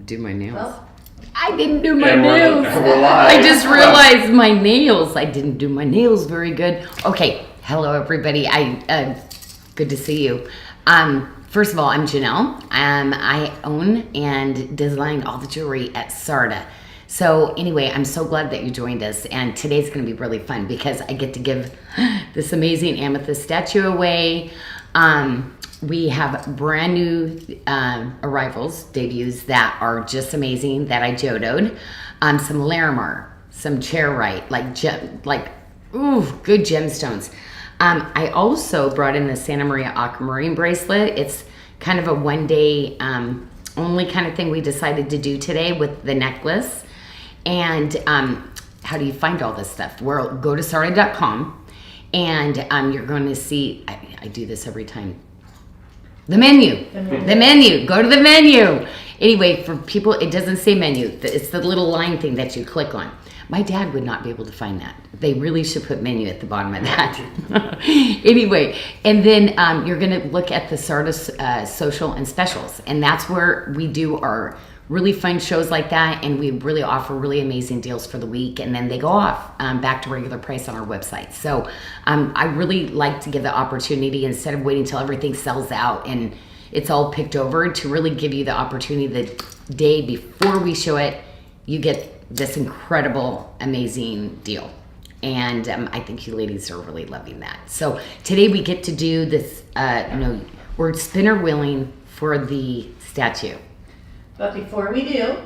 do my nails. Well, I didn't do my nails. I just realized my nails. I didn't do my nails very good. Okay, hello everybody. Good to see you. First of all, I'm Janelle. I own and design all the jewelry at Sarda. So anyway, I'm so glad that you joined us, and today's going to be really fun because I get to give this amazing amethyst statue away. We have brand new arrivals, debuts that are just amazing that I jodoed. Some Larimar, some chairite, good gemstones. I also brought in the Santa Maria Aquamarine bracelet. It's kind of a one-day only kind of thing we decided to do today with the necklace. And how do you find all this stuff? Well, go to sarda.com and you're going to see, I do this every time. The menu. Go to the menu. Anyway, for people, it doesn't say menu. It's the little line thing that you click on. My dad would not be able to find that. They really should put menu at the bottom of that. Anyway, and then you're going to look at the Sarda social and specials. And that's where we do our really fun shows like that. And we really offer really amazing deals for the week. And then they go off back to regular price on our website. So I really like to give the opportunity, instead of waiting till everything sells out and it's all picked over, to really give you the opportunity the day before we show it, you get this incredible, amazing deal. And I think you ladies are really loving that. So today we get to do this, we're spinner wheeling for the statue. But before we do,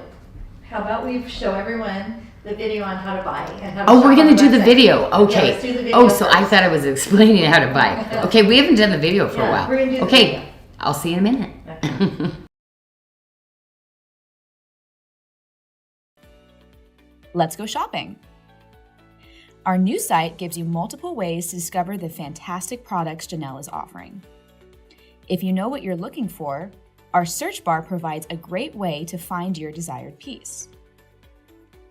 how about we show everyone the video on how to buy and how to we're going to do the video. Okay. Yeah, let's do the video so first. I thought I was explaining how to buy. Okay, we haven't done the video for a while. We're gonna do the okay, video. I'll see you in a minute. Okay. Let's go shopping. Our new site gives you multiple ways to discover the fantastic products Janelle is offering. If you know what you're looking for, our search bar provides a great way to find your desired piece.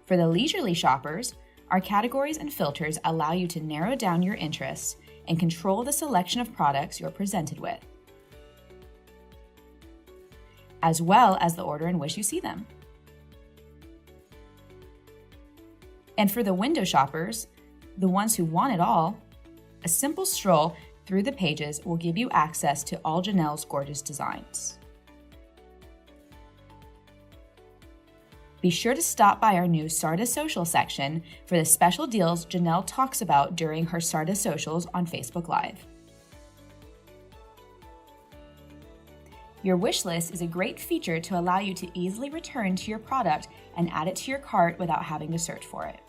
For the leisurely shoppers, our categories and filters allow you to narrow down your interests and control the selection of products you're presented with, as well as the order in which you see them. And for the window shoppers, the ones who want it all, a simple stroll through the pages will give you access to all Janelle's gorgeous designs. Be sure to stop by our new Sarda Social section for the special deals Janelle talks about during her Sarda Socials on Facebook Live. Your wish list is a great feature to allow you to easily return to your product and add it to your cart without having to search for it.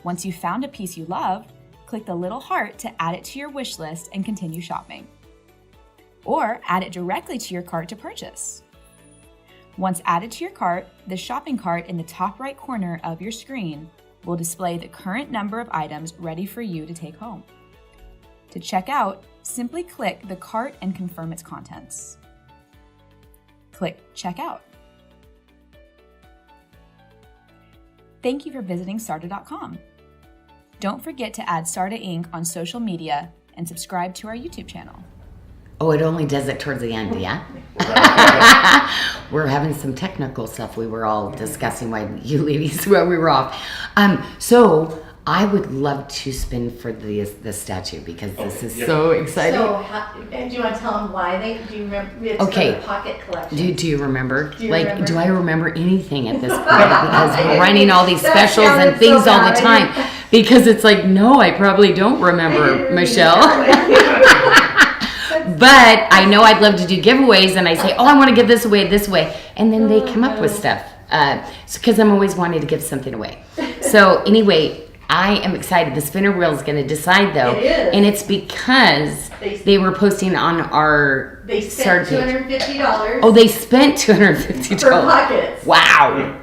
Once you've found a piece you love, click the little heart to add it to your wish list and continue shopping. Or add it directly to your cart to purchase. Once added to your cart, the shopping cart in the top right corner of your screen will display the current number of items ready for you to take home. To check out, simply click the cart and confirm its contents. Click Checkout. Thank you for visiting Sarda.com. Don't forget to add Sarda Inc. on social media and subscribe to our YouTube channel. Oh, it only does it towards the end, yeah? We're having some technical stuff we were all discussing while you ladies, while we were off. So I would love to spin for the statue because this is so exciting. So, do you want to tell them why do you remember? It's Okay. for the pocket collection. Do you remember? Remember? Do I remember anything at this point? Because we're running all these specials and things all the time. Because it's like, no, I probably don't remember, Michelle. But I know I'd love to do giveaways, and I say, oh, I want to give this away this way. And then they come up with stuff. Because I'm always wanting to give something away. So anyway, I am excited. The spinner wheel is going to decide, though. It is. And it's because they were posting on our They spent $250. Oh, they spent $250. For pockets. Wow.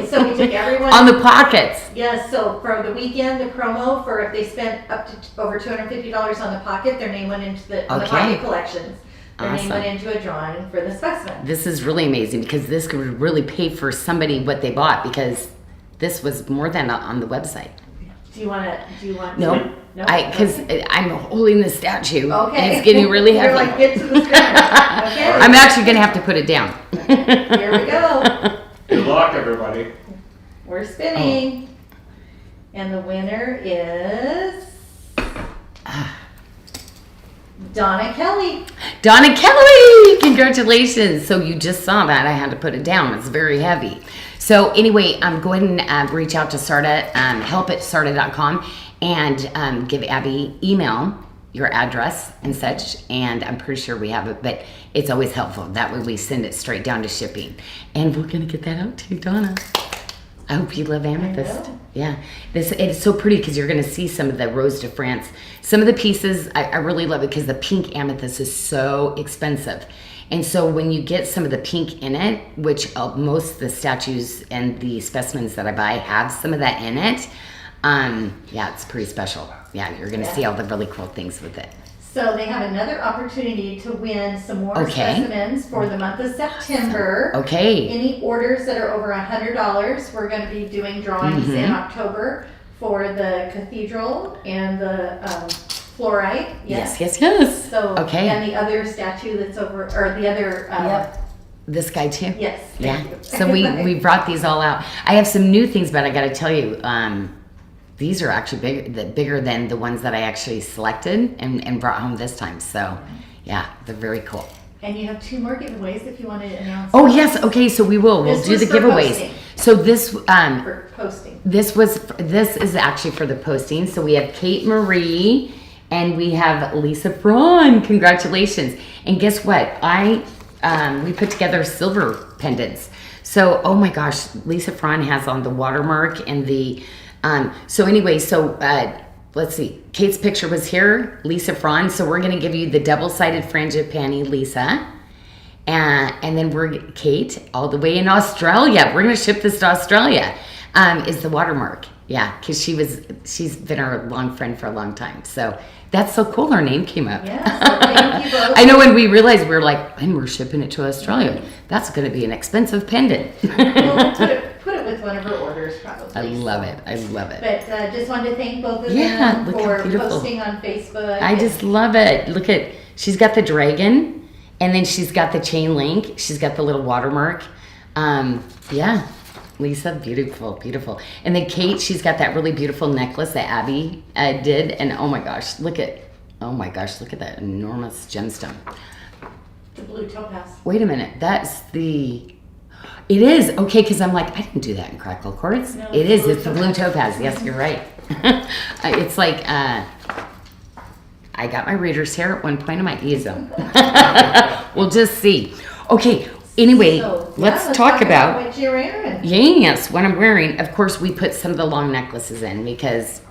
So we took everyone on the pockets. Yes, so for the weekend, the promo for if they spent up to over $250 on the pocket, their name went into the pocket collections. Their name went into a drawing for the specimen. This is really amazing because this could really pay for somebody what they bought because this was more than on the website. Do you want No, to? No? because I'm holding the statue. Okay. And it's getting really heavy. You're like, get to the stand. Okay. I'm actually going to have to put it down. Here we go. Good luck, everybody. We're spinning. And the winner is Donna Kelly. Donna Kelly! Congratulations. So you just saw that. I had to put it down. It's very heavy. So anyway, go ahead and reach out to Sarda, help@sarda.com, and give Abby email your address and such. And I'm pretty sure we have it, but it's always helpful. That way we send it straight down to shipping. And we're going to get that out to you, Donna. I hope you love amethyst. Yeah, it's so pretty because you're going to see some of the Rose de France. Some of the pieces, I really love it because the pink amethyst is so expensive. And so when you get some of the pink in it, which most of the statues and the specimens that I buy have some of that in it, yeah, it's pretty special. Yeah, you're going to see all the really cool things with it. So they have another opportunity to win some more Okay. specimens for the month of September. Okay. Any orders that are over $100, we're going to be doing drawings in October for the cathedral and the fluorite. Yes. So, Okay. and the other statue that's over, or the other, This guy too? yes. Yeah. thank you. So we brought these all out. I have some new things, but I got to tell you, these are actually bigger than the ones that I actually selected and brought home this time. So, yeah, they're very cool. And you have 2 more giveaways if you want to announce. Oh yes, okay. So we will. We'll This do was the for giveaways. posting. So this For posting. this is actually for the posting. So we have Kate Marie and we have Lisa Braun. Congratulations! And guess what? We put together silver pendants. So oh my gosh, Lisa Braun has on the watermark and the. So anyway, let's see. Kate's picture was here, Lisa Braun. So we're going to give you the double-sided frangipani, Lisa. And then Kate, all the way in Australia. We're going to ship this to Australia, is the watermark. Yeah, because she's been our long friend for a long time. So that's so cool. Her name came up. Yeah, so thank you both. I know when we realized, we were like, and we're shipping it to Australia. That's going to be an expensive pendant. We'll put it with one of her orders probably. I love it. I love it. But just wanted to thank both of Yeah, them look how for beautiful. posting on Facebook. I just love it. Look at, she's got the dragon, and then she's got the chain link. She's got the little watermark. Yeah, Lisa, beautiful, beautiful. And then Kate, she's got that really beautiful necklace that Abby did. And oh my gosh, look at that enormous gemstone. The blue topaz. Wait a minute, it is, okay, because I'm like, I didn't do that in crackle quartz. No, It is, it's the blue topaz. topaz. Yes, you're right. It's like, I got my reader's hair at one point and my easel. We'll just see. Okay, anyway, So, yeah, let's talk about what you're wearing. yes, what I'm wearing. Of course, we put some of the long necklaces in because,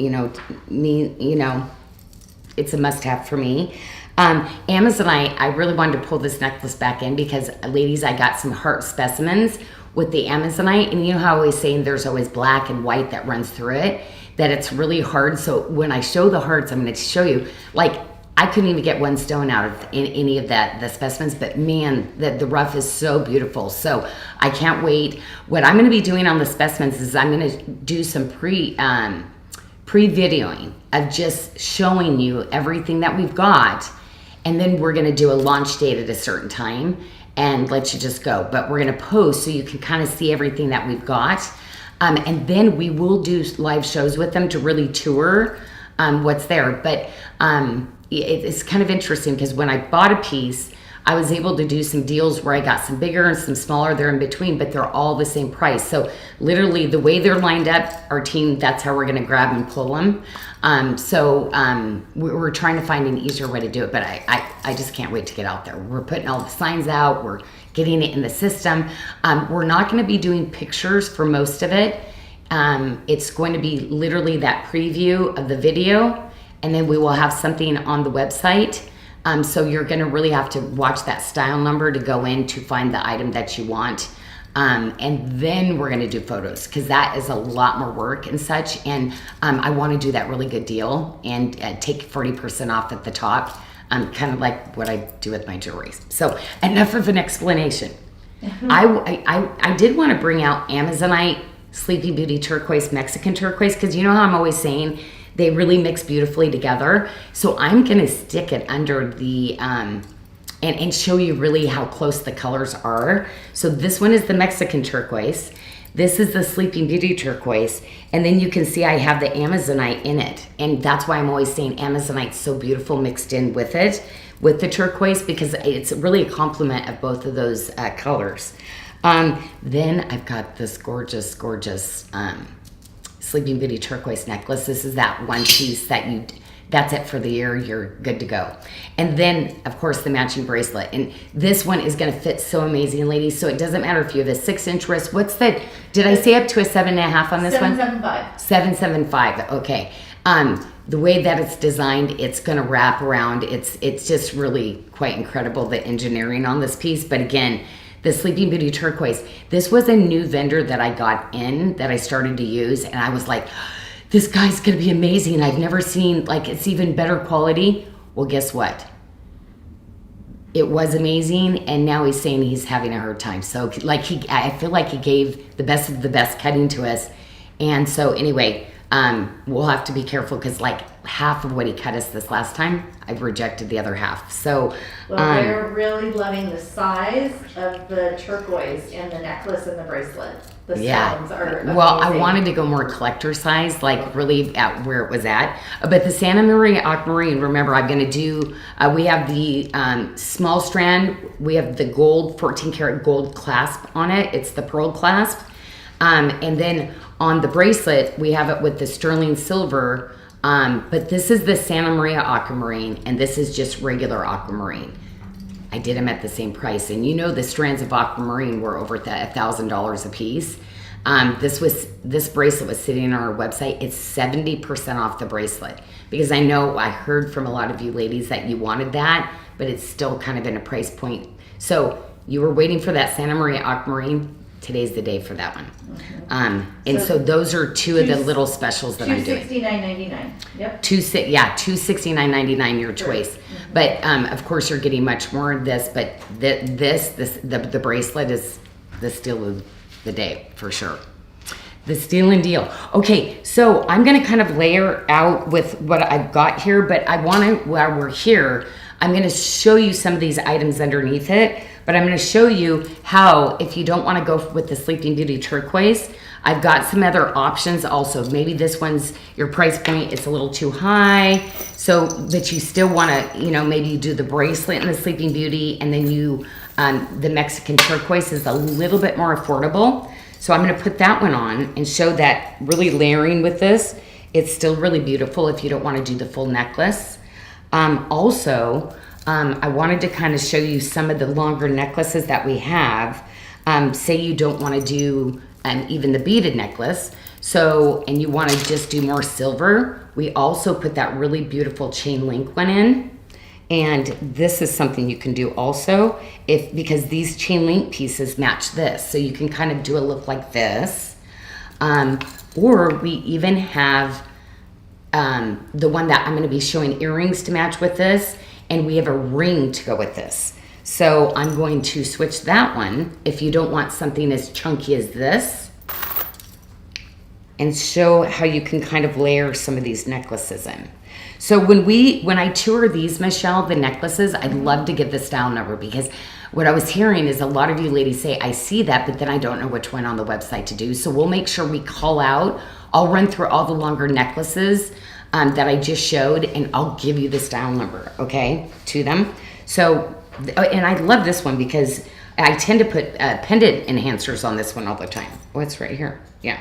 it's a must-have for me. Amazonite, I really wanted to pull this necklace back in because, ladies, I got some heart specimens with the Amazonite. And you know how I always say there's always black and white that runs through it, that it's really hard. So when I show the hearts, I'm going to show you, like, I couldn't even get one stone out of any of the specimens, but man, the rough is so beautiful. So I can't wait. What I'm going to be doing on the specimens is I'm going to do some pre-videoing of just showing you everything that we've got. And then we're going to do a launch date at a certain time and let you just go. But we're going to post so you can kind of see everything that we've got. And then we will do live shows with them to really tour what's there. But it's kind of interesting because when I bought a piece, I was able to do some deals where I got some bigger and some smaller. They're in between, but they're all the same price. So literally the way they're lined up, our team, that's how we're going to grab and pull them. We're trying to find an easier way to do it, but I just can't wait to get out there. We're putting all the signs out. We're getting it in the system. We're not going to be doing pictures for most of it. It's going to be literally that preview of the video, and then we will have something on the website. So you're going to really have to watch that style number to go in to find the item that you want. And then we're going to do photos because that is a lot more work and such. And I want to do that really good deal and take 40% off at the top, kind of like what I do with my jewelry. So enough of an explanation. I did want to bring out Amazonite Sleeping Beauty turquoise, Mexican turquoise, because you know how I'm always saying they really mix beautifully together. So I'm going to stick it under the, and show you really how close the colors are. So this one is the Mexican turquoise. This is the Sleeping Beauty turquoise. And then you can see I have the Amazonite in it. And that's why I'm always saying Amazonite's so beautiful mixed in with it, with the turquoise, because it's really a complement of both of those colors. Then I've got this gorgeous, gorgeous Sleeping Beauty turquoise necklace. This is that one piece that's it for the year. You're good to go. And then, of course, the matching bracelet. And this one is going to fit so amazing, ladies. So it doesn't matter if you have a 6-inch wrist. Did I say up to a 7.5 on this one? 775. 775. Okay. The way that it's designed, it's going to wrap around. It's just really quite incredible, the engineering on this piece. But again, the Sleeping Beauty turquoise, this was a new vendor that I got in, that I started to use, and I was like, this guy's gonna be amazing. I've never seen, like, it's even better quality. Well, guess what? It was amazing, and now he's saying he's having a hard time. So, like, I feel like he gave the best of the best cutting to us. And so, anyway, we'll have to be careful, because, like, half of what he cut us this last time, I've rejected the other half. So, well, they're really loving the size of the turquoise and the necklace and the bracelet. The stones are amazing. Well, I wanted to go more collector size, like really at where it was at. But the Santa Maria Aquamarine, remember, I'm going to do, we have the small strand, we have the gold, 14 karat gold clasp on it. It's the pearl clasp. And then on the bracelet, we have it with the sterling silver. But this is the Santa Maria Aquamarine, and this is just regular Aquamarine. I did them at the same price, and you know the strands of Aquamarine were over $1,000 a piece. This bracelet was sitting on our website. It's 70% off the bracelet, because I know I heard from a lot of you ladies that you wanted that, but it's still kind of in a price point. So you were waiting for that Santa Maria Aquamarine. Today's the day for that one. And so those are two of the little specials that I'm doing. $269.99. Yep. $269.99, your choice. But of course you're getting much more of this, but the bracelet is the steal of the day for sure. The steal and deal. Okay, so I'm gonna kind of layer out with what I've got here, but I wanna, while we're here, I'm gonna show you some of these items underneath it. But I'm going to show you how, if you don't want to go with the Sleeping Beauty turquoise, I've got some other options also. Maybe this one's, your price point, it's a little too high. So, but you still want to, you know, maybe you do the bracelet and the Sleeping Beauty, and then you, the Mexican turquoise is a little bit more affordable. So I'm going to put that one on and show that really layering with this. It's still really beautiful if you don't want to do the full necklace. Also, I wanted to kind of show you some of the longer necklaces that we have. Say you don't want to do even the beaded necklace, so, and you want to just do more silver. We also put that really beautiful chain link one in. And this is something you can do also, because these chain link pieces match this. So you can kind of do a look like this. Or we even have the one that I'm going to be showing earrings to match with this. And we have a ring to go with this. So I'm going to switch that one, if you don't want something as chunky as this, and show how you can kind of layer some of these necklaces in. So when I tour these, Michelle, the necklaces, I'd love to give the style number, because what I was hearing is a lot of you ladies say, I see that, but then I don't know which one on the website to do. So we'll make sure we call out. I'll run through all the longer necklaces that I just showed, and I'll give you the style number, okay, to them. So, and I love this one because I tend to put pendant enhancers on this one all the time. Oh, it's right here, yeah.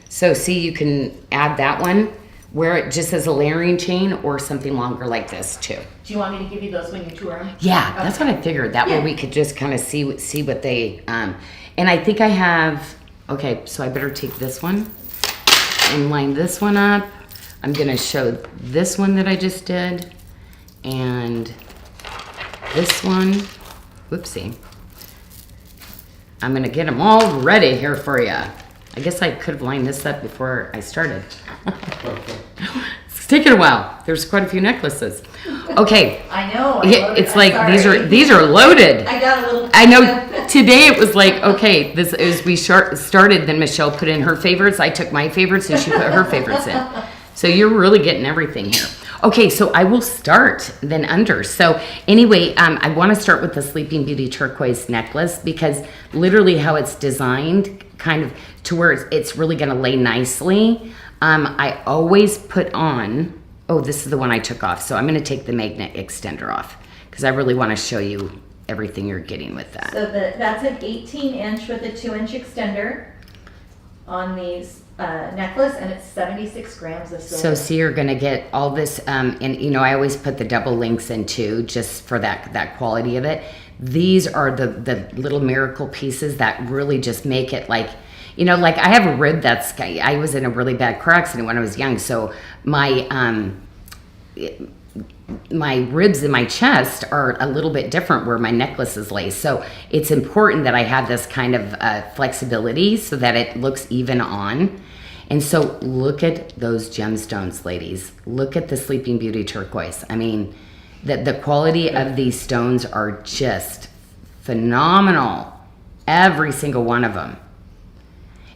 So see, you can add that one, wear it just as a layering chain, or something longer like this too. Do you want me to give you those when you tour them? Yeah, okay. That's what I figured. That way we could just kind of see what they, and I think I have, okay, so I better take this one and line this one up. I'm gonna show this one that I just did, and this one, whoopsie. I'm gonna get them all ready here for you. I guess I could have lined this up before I started. It's taking a while. There's quite a few necklaces. Okay. I know. It's like these are loaded. I got a little. I know. Today it was like, okay, this is we started. Then Michelle put in her favorites. I took my favorites, and she put her favorites in. So you're really getting everything here. Okay, so I will start then under. So anyway, I want to start with the Sleeping Beauty turquoise necklace because literally how it's designed, kind of to where it's really going to lay nicely. I always put on. Oh, this is the one I took off. So I'm going to take the magnet extender off because I really want to show you everything you're getting with that. So that's an 18-inch with a 2-inch extender on these necklace, and it's 76 grams of silver. So see, you're going to get all this, and you know, I always put the double links in too, just for that quality of it. These are the little miracle pieces that really just make it like, you know, like I have a rib I was in a really bad car accident when I was young, so my ribs in my chest are a little bit different where my necklace is laced. So it's important that I have this kind of flexibility so that it looks even on. And so look at those gemstones, ladies. Look at the Sleeping Beauty turquoise. I mean, the quality of these stones are just phenomenal. Every single one of them.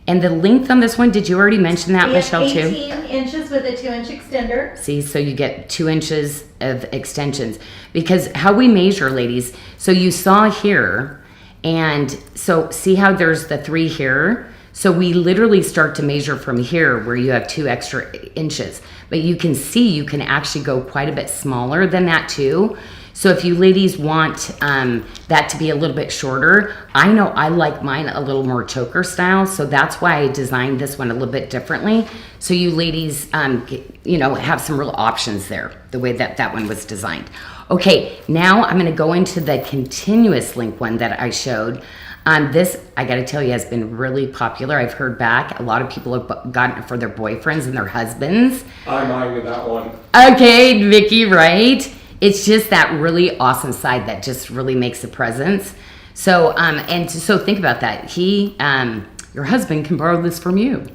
And the length on this one, did you already mention that, Michelle, too? 18 inches with a 2-inch extender. See, so you get 2 inches of extensions. Because how we measure, ladies, so you saw here, and so see how there's the 3 here? So we literally start to measure from here where you have 2 extra inches. But you can see you can actually go quite a bit smaller than that, too. So if you ladies want that to be a little bit shorter, I know I like mine a little more choker style, so that's why I designed this one a little bit differently. So you ladies, you know, have some real options there, the way that one was designed. Okay, now I'm going to go into the continuous link one that I showed. This, I got to tell you, has been really popular. I've heard back. A lot of people have gotten it for their boyfriends and their husbands. I minded that one. Okay, Vicky, right? It's just that really awesome side that just really makes a presence. So, so think about that. Your husband can borrow this from you.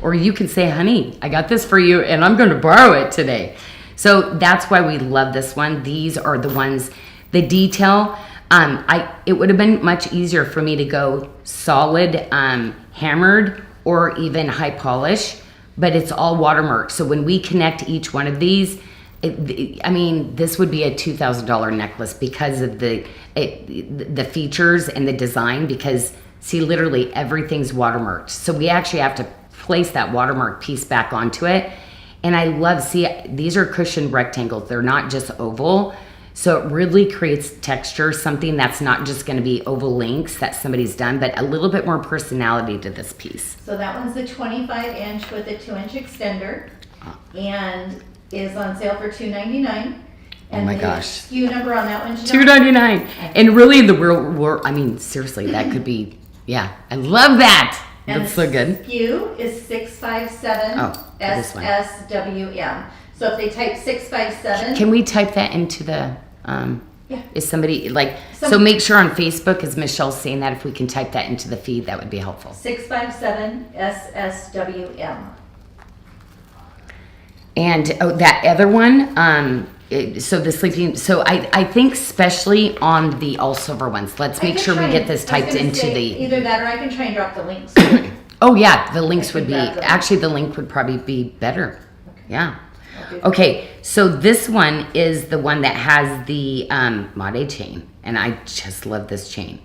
Or you can say, honey, I got this for you and I'm going to borrow it today. So that's why we love this one. These are the ones, the detail. It would have been much easier for me to go solid, hammered, or even high polish, but it's all watermarked. So when we connect each one of these, I mean, this would be a $2,000 necklace because of the features and the design, because see, literally everything's watermarked. So we actually have to place that watermark piece back onto it. And I love, see, these are cushioned rectangles. They're not just oval. So it really creates texture, something that's not just going to be oval links that somebody's done, but a little bit more personality to this piece. So that one's the 25-inch with a 2-inch extender, and is on sale for $299. Oh my gosh. SKU number on that one, $299. And really the world, I mean, seriously, that could be, yeah, I love that. That's so good. SKU is 657 SSWM. So if they type 657. Can we type that into the, yeah. Is somebody like, so make sure on Facebook, as Michelle's saying that, if we can type that into the feed, that would be helpful. 657 SSWM. And that other one, so the sleeping, so I think especially on the all silver ones, let's make sure we get this typed into the. Either that or I can try and drop the links. Oh yeah, the links would be, actually the link would probably be better. Okay. Yeah. Okay, so this one is the one that has the Made chain, and I just love this chain.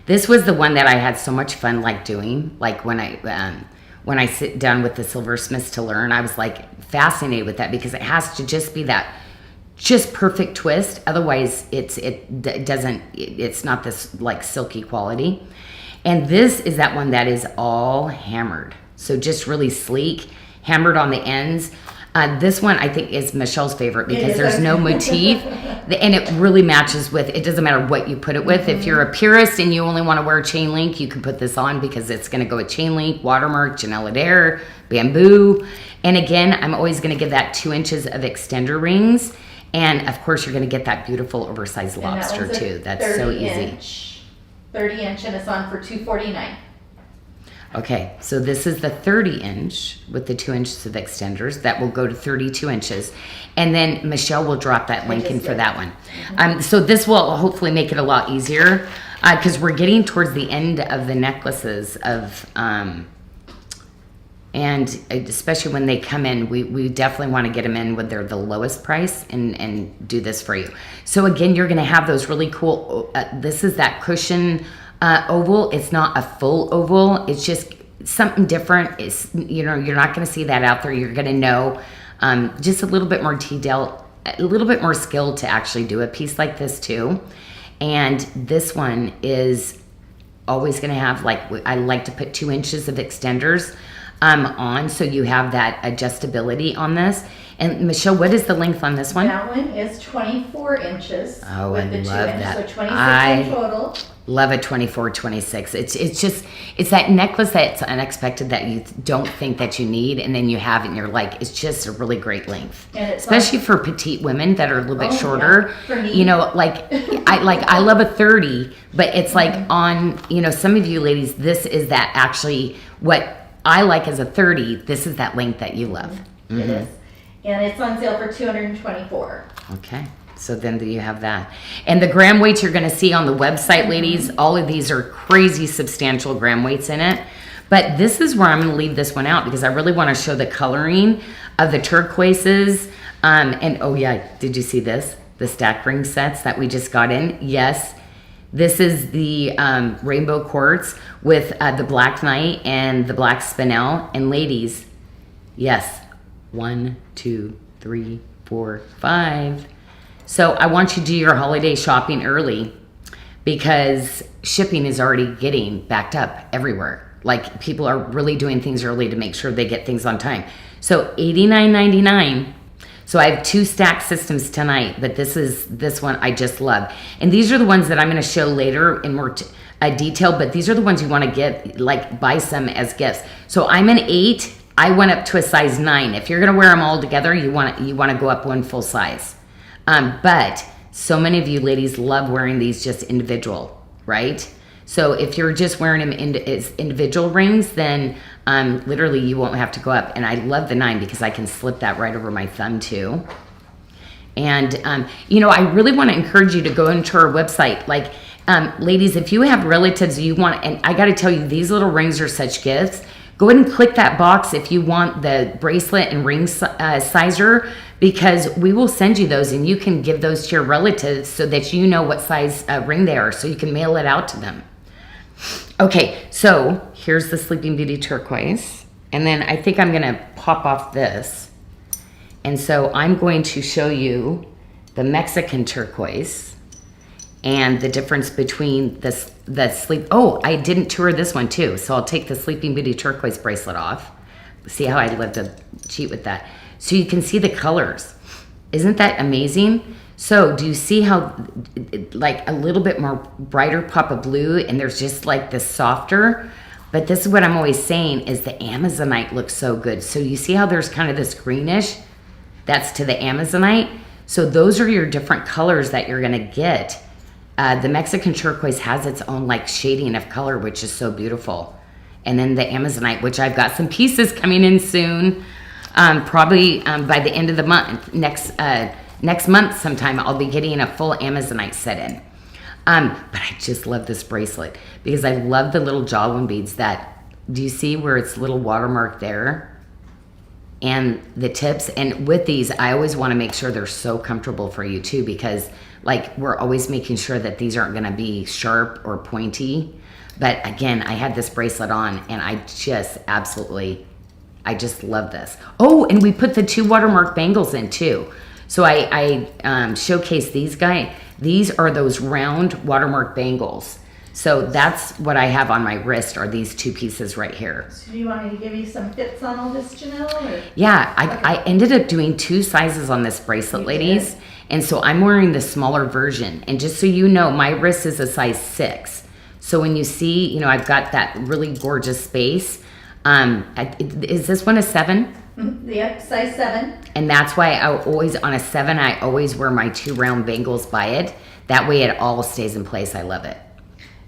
This was the one that I had so much fun like doing, like when I sit down with the silversmiths to learn, I was like fascinated with that because it has to just be that just perfect twist. Otherwise, it's not this like silky quality. And this is that one that is all hammered, so just really sleek, hammered on the ends. This one I think is Michelle's favorite because there's no motif, and it really matches with, it doesn't matter what you put it with. If you're a purist and you only want to wear chain link, you can put this on because it's going to go with chain link, watermark, Janelle Adair, bamboo. And again, I'm always going to give that 2 inches of extender rings. And of course, you're going to get that beautiful oversized lobster too. That's so easy. 30 inch, and it's on for $249. Okay, so this is the 30 inch with the 2 inches of extenders. That will go to 32 inches. And then Michelle will drop that link in for that one. So this will hopefully make it a lot easier. because we're getting towards the end of the necklaces and especially when they come in, we definitely want to get them in when they're the lowest price and do this for you. So again, you're going to have those really cool, this is that cushion oval. It's not a full oval. It's just something different. It's, you know, you're not going to see that out there. You're going to know just a little bit more detail, a little bit more skill to actually do a piece like this too. And this one is always going to have, like, I like to put 2 inches of extenders on, so you have that adjustability on this. And Michelle, what is the length on this one? That one is 24 inches. Oh, with I the 2 love inches, that. so 26 in total. Love a 24, 26. It's just, it's that necklace that's unexpected that you don't think that you need, and then you have it and you're like, it's just a really great length. And it's especially for petite women that are a little bit shorter. Yeah. For me. You know, I love a 30, but it's like on, you know, some of you ladies, this is that actually what I like as a 30, this is that length that you love. It is. And it's on sale for $224. Okay. So then you have that. And the gram weights you're going to see on the website, ladies, all of these are crazy substantial gram weights in it. But this is where I'm going to leave this one out because I really want to show the coloring of the turquoises. And oh yeah, did you see this? The stack ring sets that we just got in? Yes. This is the rainbow quartz with the black knight and the black spinel. And ladies, yes, 1, 2, 3, 4, 5. So I want you to do your holiday shopping early because shipping is already getting backed up everywhere. Like, people are really doing things early to make sure they get things on time. So $89.99. So I have 2 stack systems tonight, but this one I just love. And these are the ones that I'm going to show later in more detail, but these are the ones you want to get, like, buy some as gifts. So I'm an 8. I went up to a size 9. If you're going to wear them all together, you want to go up 1 full size. But so many of you ladies love wearing these just individual, right? So if you're just wearing them as individual rings, then literally you won't have to go up. And I love the 9 because I can slip that right over my thumb too. And, you know, I really want to encourage you to go into our website. Like, ladies, if you have relatives you want, and I got to tell you, these little rings are such gifts. Go ahead and click that box if you want the bracelet and ring sizer, because we will send you those and you can give those to your relatives so that you know what size ring they are, so you can mail it out to them. Okay, so here's the Sleeping Beauty turquoise. And then I think I'm going to pop off this. And so I'm going to show you the Mexican turquoise and the difference between the sleep. Oh, I didn't tour this one too. So I'll take the Sleeping Beauty turquoise bracelet off. See how I love to cheat with that. So you can see the colors. Isn't that amazing? So do you see how, like, a little bit more brighter pop of blue, and there's just like this softer, but this is what I'm always saying is the Amazonite looks so good. So you see how there's kind of this greenish, that's to the Amazonite. So those are your different colors that you're gonna get. The Mexican turquoise has its own like shading of color, which is so beautiful. And then the Amazonite, which I've got some pieces coming in soon, probably by the end of the month, next month sometime, I'll be getting a full Amazonite set in. But I just love this bracelet because I love the little jawbone beads that, do you see where it's little watermark there? And the tips, and with these, I always want to make sure they're so comfortable for you too, because like we're always making sure that these aren't going to be sharp or pointy. But again, I had this bracelet on and I just I just love this. Oh, and we put the 2 watermark bangles in too. So I showcase these guys. These are those round watermark bangles. So that's what I have on my wrist, are these 2 pieces right here. So do you want me to give you some fits on all this, Janelle? Or? Yeah, I ended up doing 2 sizes on this bracelet, ladies. And so I'm wearing the smaller version. And just so you know, my wrist is a size 6. So when you see, you know, I've got that really gorgeous space. Is this one a 7? Yep, size 7. And that's why I always, on a 7, I always wear my 2 round bangles by it. That way it all stays in place. I love it.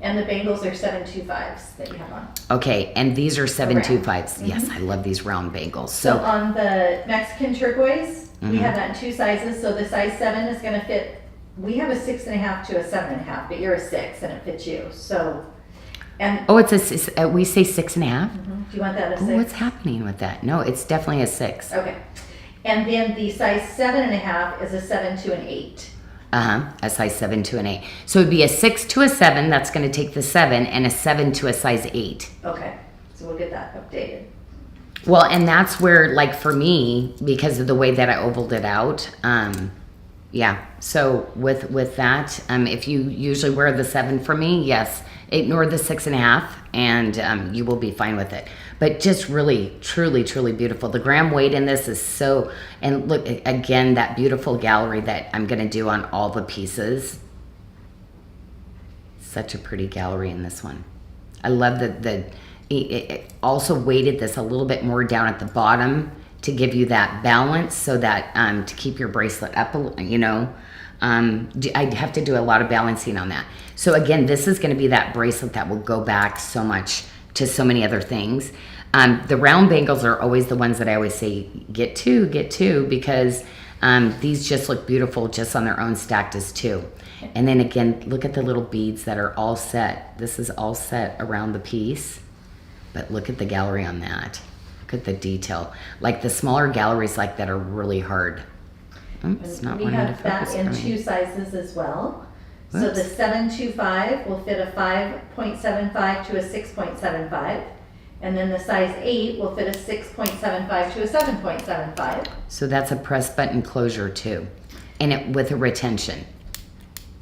And the bangles are 725s that you have on. Okay, and these are 725s. Yes, I love these round bangles. So on the Mexican turquoise, we have that in 2 sizes. So the size 7 is going to fit we have a 6.5 to a 7.5, but you're a 6 and it fits you. So, and Oh, we say 6.5? do you want that a 6? Oh, what's happening with that? No, it's definitely a 6. Okay. And then the size 7.5 is a 7 to an 8. A size 7 to an 8. So it'd be a 6 to a 7, that's going to take the 7, and a 7 to a size 8. Okay, so we'll get that updated. Well, and that's where, like, for me, because of the way that I ovaled it out, yeah. So with that, if you usually wear the 7 for me, yes, ignore the 6.5, and you will be fine with it. But just really, truly, truly beautiful. The gram weight in this is so, and look, again, that beautiful gallery that I'm going to do on all the pieces. Such a pretty gallery in this one. I love it also weighted this a little bit more down at the bottom to give you that balance, so that to keep your bracelet up, you know. I'd have to do a lot of balancing on that. So again, this is going to be that bracelet that will go back so much to so many other things. The round bangles are always the ones that I always say, get two, because these just look beautiful just on their own, stacked as 2. And then again, look at the little beads that are all set. This is all set around the piece, but look at the gallery on that. Look at the detail. Like the smaller galleries like that are really hard. It's not we wanting to have that focus in for me. 2 sizes as well. So Whoops. the 725 will fit a 5.75 to a 6.75. And then the size 8 will fit a 6.75 to a 7.75. So that's a press button closure too, and it with a retention.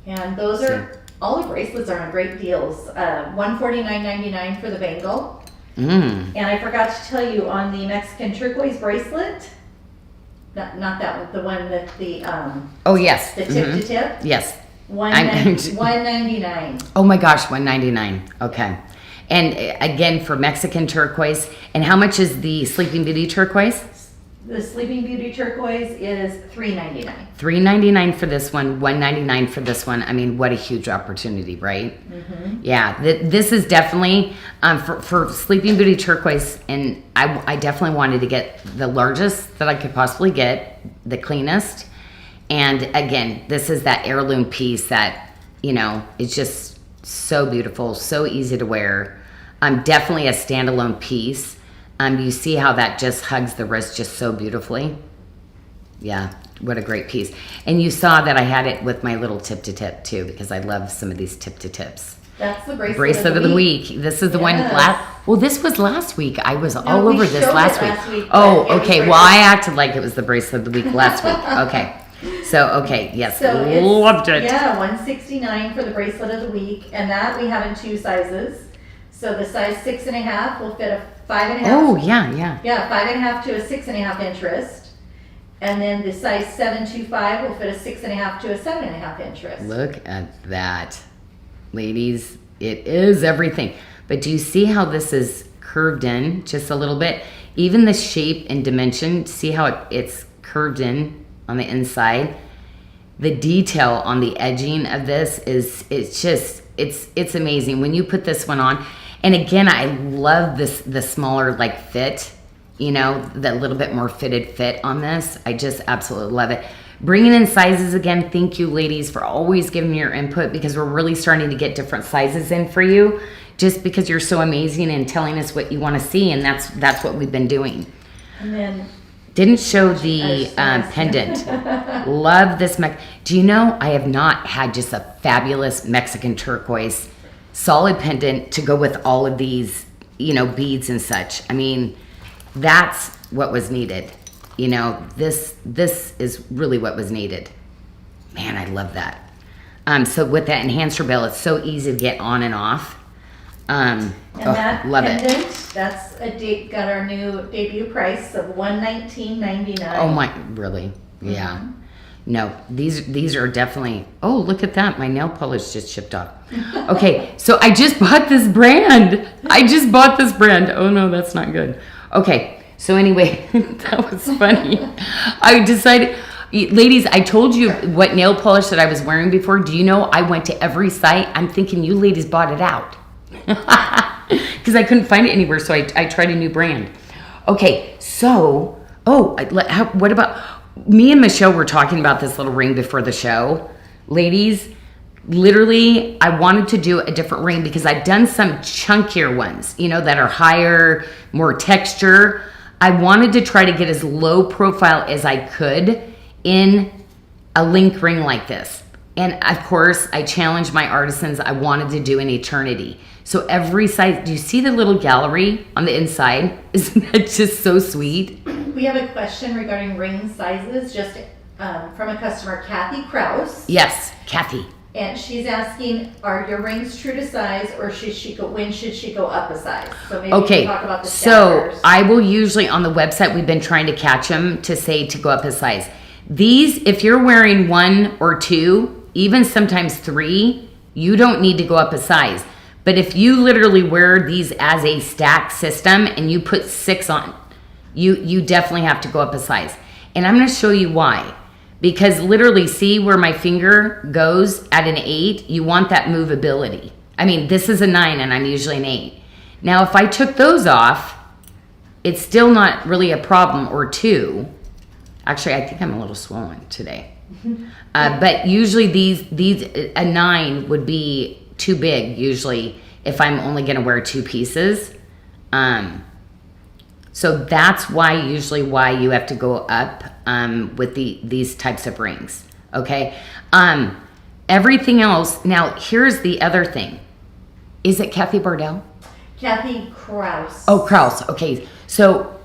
And those are, all the bracelets are on great deals. $149.99 for the bangle. And I forgot to tell you, on the Mexican turquoise bracelet, not that one, the one that the Oh yes. the tip to tip, Yes. $199. Oh my gosh, $199. Okay. And again, for Mexican turquoise, and how much is the Sleeping Beauty turquoise? The Sleeping Beauty turquoise is $399. $399 for this one, $199 for this one. I mean, what a huge opportunity, right? Yeah, this is definitely for Sleeping Beauty turquoise, and I definitely wanted to get the largest that I could possibly get, the cleanest. And again, this is that heirloom piece that, you know, is just so beautiful, so easy to wear. Definitely a standalone piece. You see how that just hugs the wrist just so beautifully. Yeah, what a great piece. And you saw that I had it with my little tip to tip too, because I love some of these tip to tips. That's the Bracelet of the week. This is the one well, this was last week. I was all we over this showed it last last week. week, Oh, but it was okay. right Well, I acted like it was the bracelet of the week last week. Okay. So, okay. Yes. So it's, loved it. Yeah, $169 for the bracelet of the week, and that we have in 2 sizes. So the size 6.5 will fit a 5.5. Oh, yeah. Yeah, 5.5 to a 6.5 inch wrist. And then the size 725 will fit a 6.5 to a 7.5 inch wrist. Look at that. Ladies, it is everything. But do you see how this is curved in just a little bit? Even the shape and dimension, see how it's curved in on the inside? The detail on the edging of this it's amazing. When you put this one on, and again, I love the smaller like fit, you know, the little bit more fitted fit on this. I just absolutely love it. Bringing in sizes again. Thank you, ladies, for always giving me your input, because we're really starting to get different sizes in for you, just because you're so amazing and telling us what you want to see, and that's what we've been doing. And then didn't show the pendant. Love this. Do you know I have not had just a fabulous Mexican turquoise solid pendant to go with all of these, you know, beads and such. I mean, that's what was needed. You know, this is really what was needed. Man, I love that. So with that enhancer bell, it's so easy to get on and off. and that love pendant, it. that's got our new debut price of $119.99. Oh my, really? Yeah. No, these are definitely, oh, look at that. My nail polish just chipped off. Okay, so I just bought this brand. Oh no, that's not good. Okay, so anyway, that was funny. I decided, ladies, I told you what nail polish that I was wearing before. Do you know I went to every site? I'm thinking you ladies bought it out. Because I couldn't find it anywhere, so I tried a new brand. Okay, so, what about... Me and Michelle were talking about this little ring before the show. ladies, literally, I wanted to do a different ring because I've done some chunkier ones, you know, that are higher, more texture. I wanted to try to get as low profile as I could in a link ring like this. And of course, I challenged my artisans. I wanted to do an eternity. So every size, do you see the little gallery on the inside? Isn't that just so sweet? We have a question regarding ring sizes, just from a customer, Kathy Kraus. Yes, Kathy. And she's asking, are your rings true to size, or when should she go up a size? So maybe Okay, we can talk about the so stackers. I will usually, on the website, we've been trying to catch them to say to go up a size. These, if you're wearing 1 or 2, even sometimes 3, you don't need to go up a size. But if you literally wear these as a stack system and you put 6 on, you definitely have to go up a size. And I'm going to show you why. Because literally, see where my finger goes at an 8? You want that movability. I mean, this is a 9 and I'm usually an 8. Now, if I took those off, it's still not really a problem, or 2. Actually, I think I'm a little swollen today. But usually a 9 would be too big usually if I'm only going to wear 2 pieces. So that's why you have to go up with these types of rings. Okay. Everything else. Now here's the other thing. Is it Kathy Bardell? Kathy Kraus. Oh, Kraus. Okay. So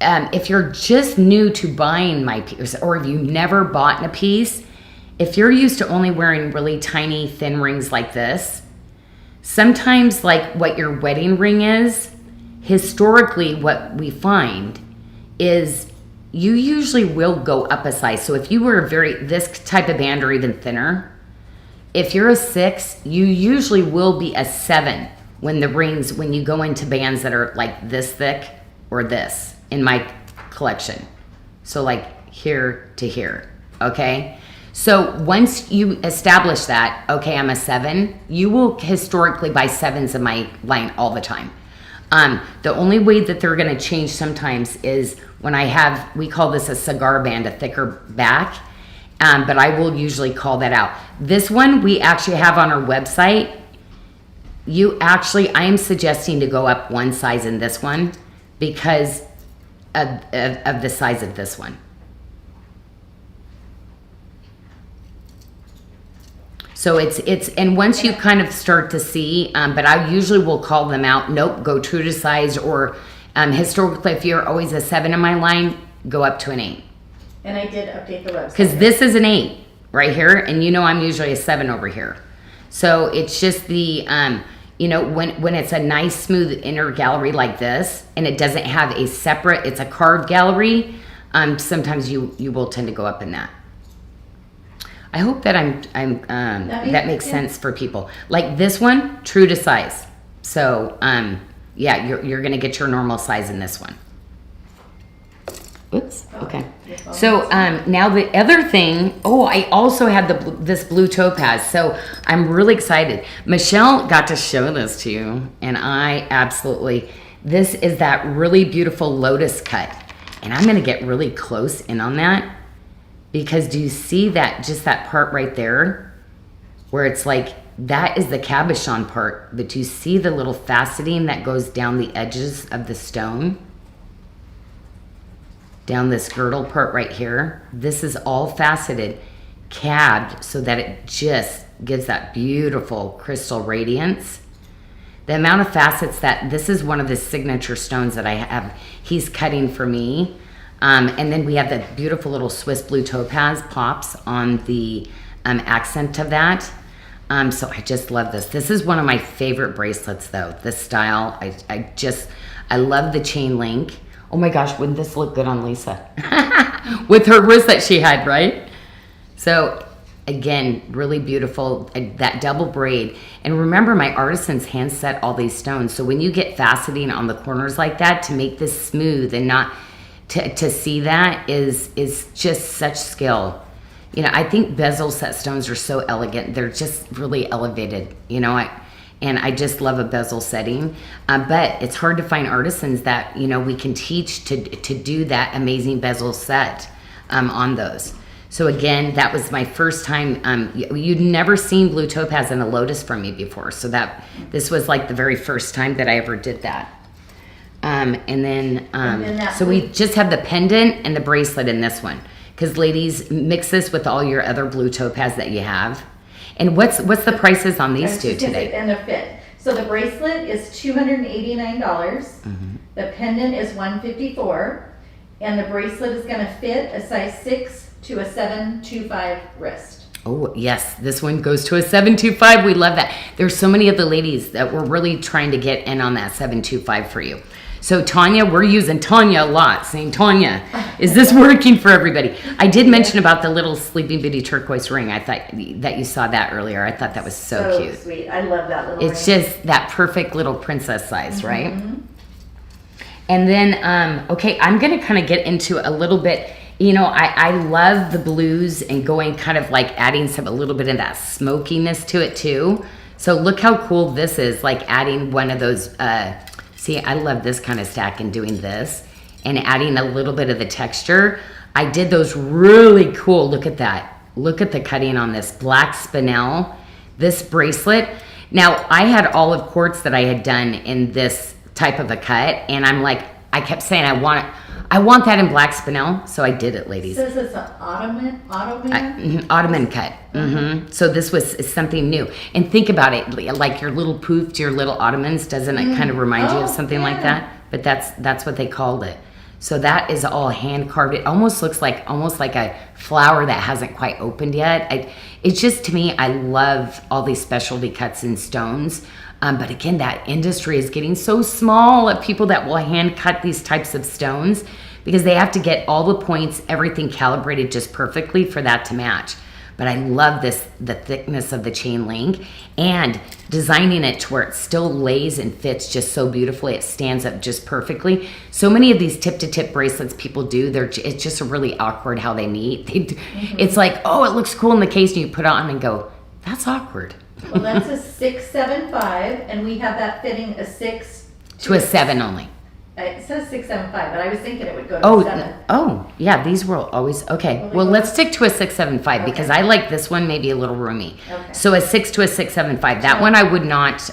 if you're just new to buying my piece, or if you've never bought a piece, if you're used to only wearing really tiny, thin rings like this, sometimes like what your wedding ring is, historically what we find is you usually will go up a size. So if you were this type of band or even thinner, if you're a 6, you usually will be a 7 when you go into bands that are like this thick or this in my collection. So like here to here, okay? So once you establish that, okay, I'm a 7, you will historically buy 7s in my line all the time. The only way that they're going to change sometimes is when we call this a cigar band, a thicker back, but I will usually call that out. This one we actually have on our website. I am suggesting to go up 1 size in this one because of the size of this one. So and once you kind of start to see, but I usually will call them out. Nope, go true to size, or historically, if you're always a 7 in my line, go up to an 8. And I did update the website. Because this is an 8 right here, and I'm usually a 7 over here. So it's just the, when it's a nice smooth inner gallery like this, and it doesn't have a separate, it's a carved gallery, sometimes you will tend to go up in that. I hope that that makes sense for people. Like this one, true to size. So, yeah, you're going to get your normal size in this one. Oops. Okay. So now the other thing. Oh, I also had this blue topaz. So I'm really excited. Michelle got to show this to you, and I absolutely. This is that really beautiful Lotus Cut, and I'm going to get really close in on that. Because do you see that, just that part right there, where it's like, that is the cabochon part, but do you see the little faceting that goes down the edges of the stone? Down this girdle part right here. This is all faceted, cabbed, so that it just gives that beautiful crystal radiance. The amount of facets this is one of the signature stones that I have, he's cutting for me. And then we have that beautiful little Swiss blue topaz pops on the accent of that. So I just love this. This is one of my favorite bracelets though. This style, I love the chain link. Oh my gosh, wouldn't this look good on Lisa? With her wrist that she had, right? So again, really beautiful, that double braid. And remember, my artisans hand set all these stones. So when you get faceting on the corners like that to make this smooth and not... To see that is just such skill. I think bezel set stones are so elegant. They're just really elevated, and I just love a bezel setting. But it's hard to find artisans that, we can teach to do that amazing bezel set on those. So again, that was my first time. You'd never seen blue topaz in a lotus from me before. So this was like the very first time that I ever did that. So we just have the pendant and the bracelet in this one. Because ladies, mix this with all your other blue topaz that you have. And what's the prices on these two today? And the fit. So the bracelet is $289. The pendant is $154. And the bracelet is going to fit a size 6 to a 725 wrist. Oh, yes. This one goes to a 725. We love that. There's so many of the ladies that we're really trying to get in on that 725 for you. So Tanya, we're using Tanya a lot, saying, Tanya, is this working for everybody? I did mention about the little Sleeping Beauty turquoise ring. I thought that you saw that earlier. I thought that was so cute. Sweet. I love that little ring. It's just that perfect little princess size, right? And then, okay, I'm going to kind of get into a little bit. You know, I love the blues and going kind of like adding a little bit of that smokiness to it too. So look how cool this is, like adding one of those, see, I love this kind of stack and doing this and adding a little bit of the texture. I did those really cool, look at that. Look at the cutting on this black spinel, this bracelet. Now I had olive quartz that I had done in this type of a cut and I'm like, I kept saying I want that in black spinel, so I did it, ladies. It says it's an Ottoman cut. So this was something new. And think about it, like your little poofs, your little Ottomans, doesn't it kind of remind you of something like that? But that's what they called it. So that is all hand carved. It almost looks like a flower that hasn't quite opened yet. It's just, to me, I love all these specialty cuts in stones. But again, that industry is getting so small of people that will hand cut these types of stones because they have to get all the points, everything calibrated just perfectly for that to match. But I love the thickness of the chain link and designing it to where it still lays and fits just so beautifully. It stands up just perfectly. So many of these tip-to-tip bracelets people do, it's just really awkward how they meet. It's like, oh, it looks cool in the case, and you put it on and go, that's awkward. Well, that's a 675, and we have that fitting a 6 to a 7 only. It says 675, but I was thinking it would go to a 7. Oh, yeah, these were always, okay. Well, let's stick to a 675 because I like this one maybe a little roomy. Okay. So a 6 to a 675. That one I would not,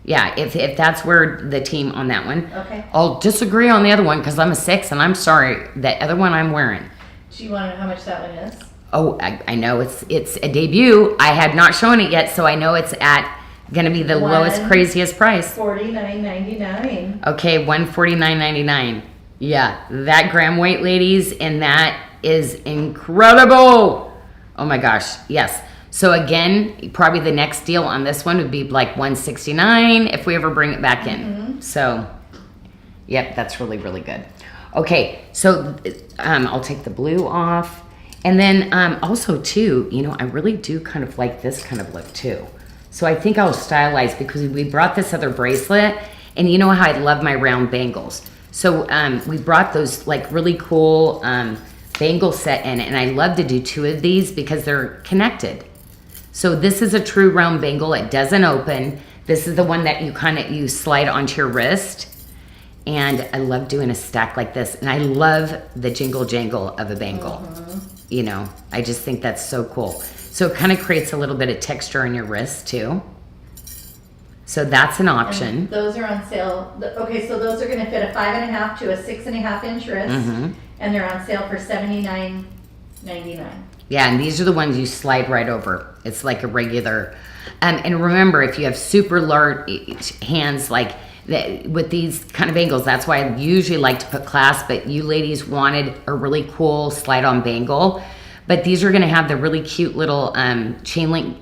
yeah, if that's where the team on that one. Okay. I'll disagree on the other one because I'm a 6 and I'm sorry, the other one I'm wearing. Do you want to know how much that one is? Oh, I know it's a debut. I had not shown it yet, so I know it's at going to be the lowest, craziest price. $49.99. Okay, $149.99. Yeah, that gram weight, ladies, and that is incredible. Oh my gosh, yes. So again, probably the next deal on this one would be like $169 if we ever bring it back in. So, yep, that's really, really good. Okay, so I'll take the blue off. And then also too, you know, I really do kind of like this kind of look too. So I think I'll stylize because we brought this other bracelet and you know how I love my round bangles. So we brought those like really cool bangle set in and I love to do 2 of these because they're connected. So this is a true round bangle. It doesn't open. This is the one that you slide onto your wrist. And I love doing a stack like this. And I love the jingle jangle of a bangle. You know, I just think that's so cool. So it kind of creates a little bit of texture on your wrist too. So that's an option. And those are on sale. Okay, so those are going to fit a 5.5 to a 6.5 inch wrist. And they're on sale for $79.99. Yeah, and these are the ones you slide right over. It's like a regular. And remember, if you have super large hands like with these kind of bangles, that's why I usually like to put clasp, but you ladies wanted a really cool slide-on bangle. But these are going to have the really cute little chain link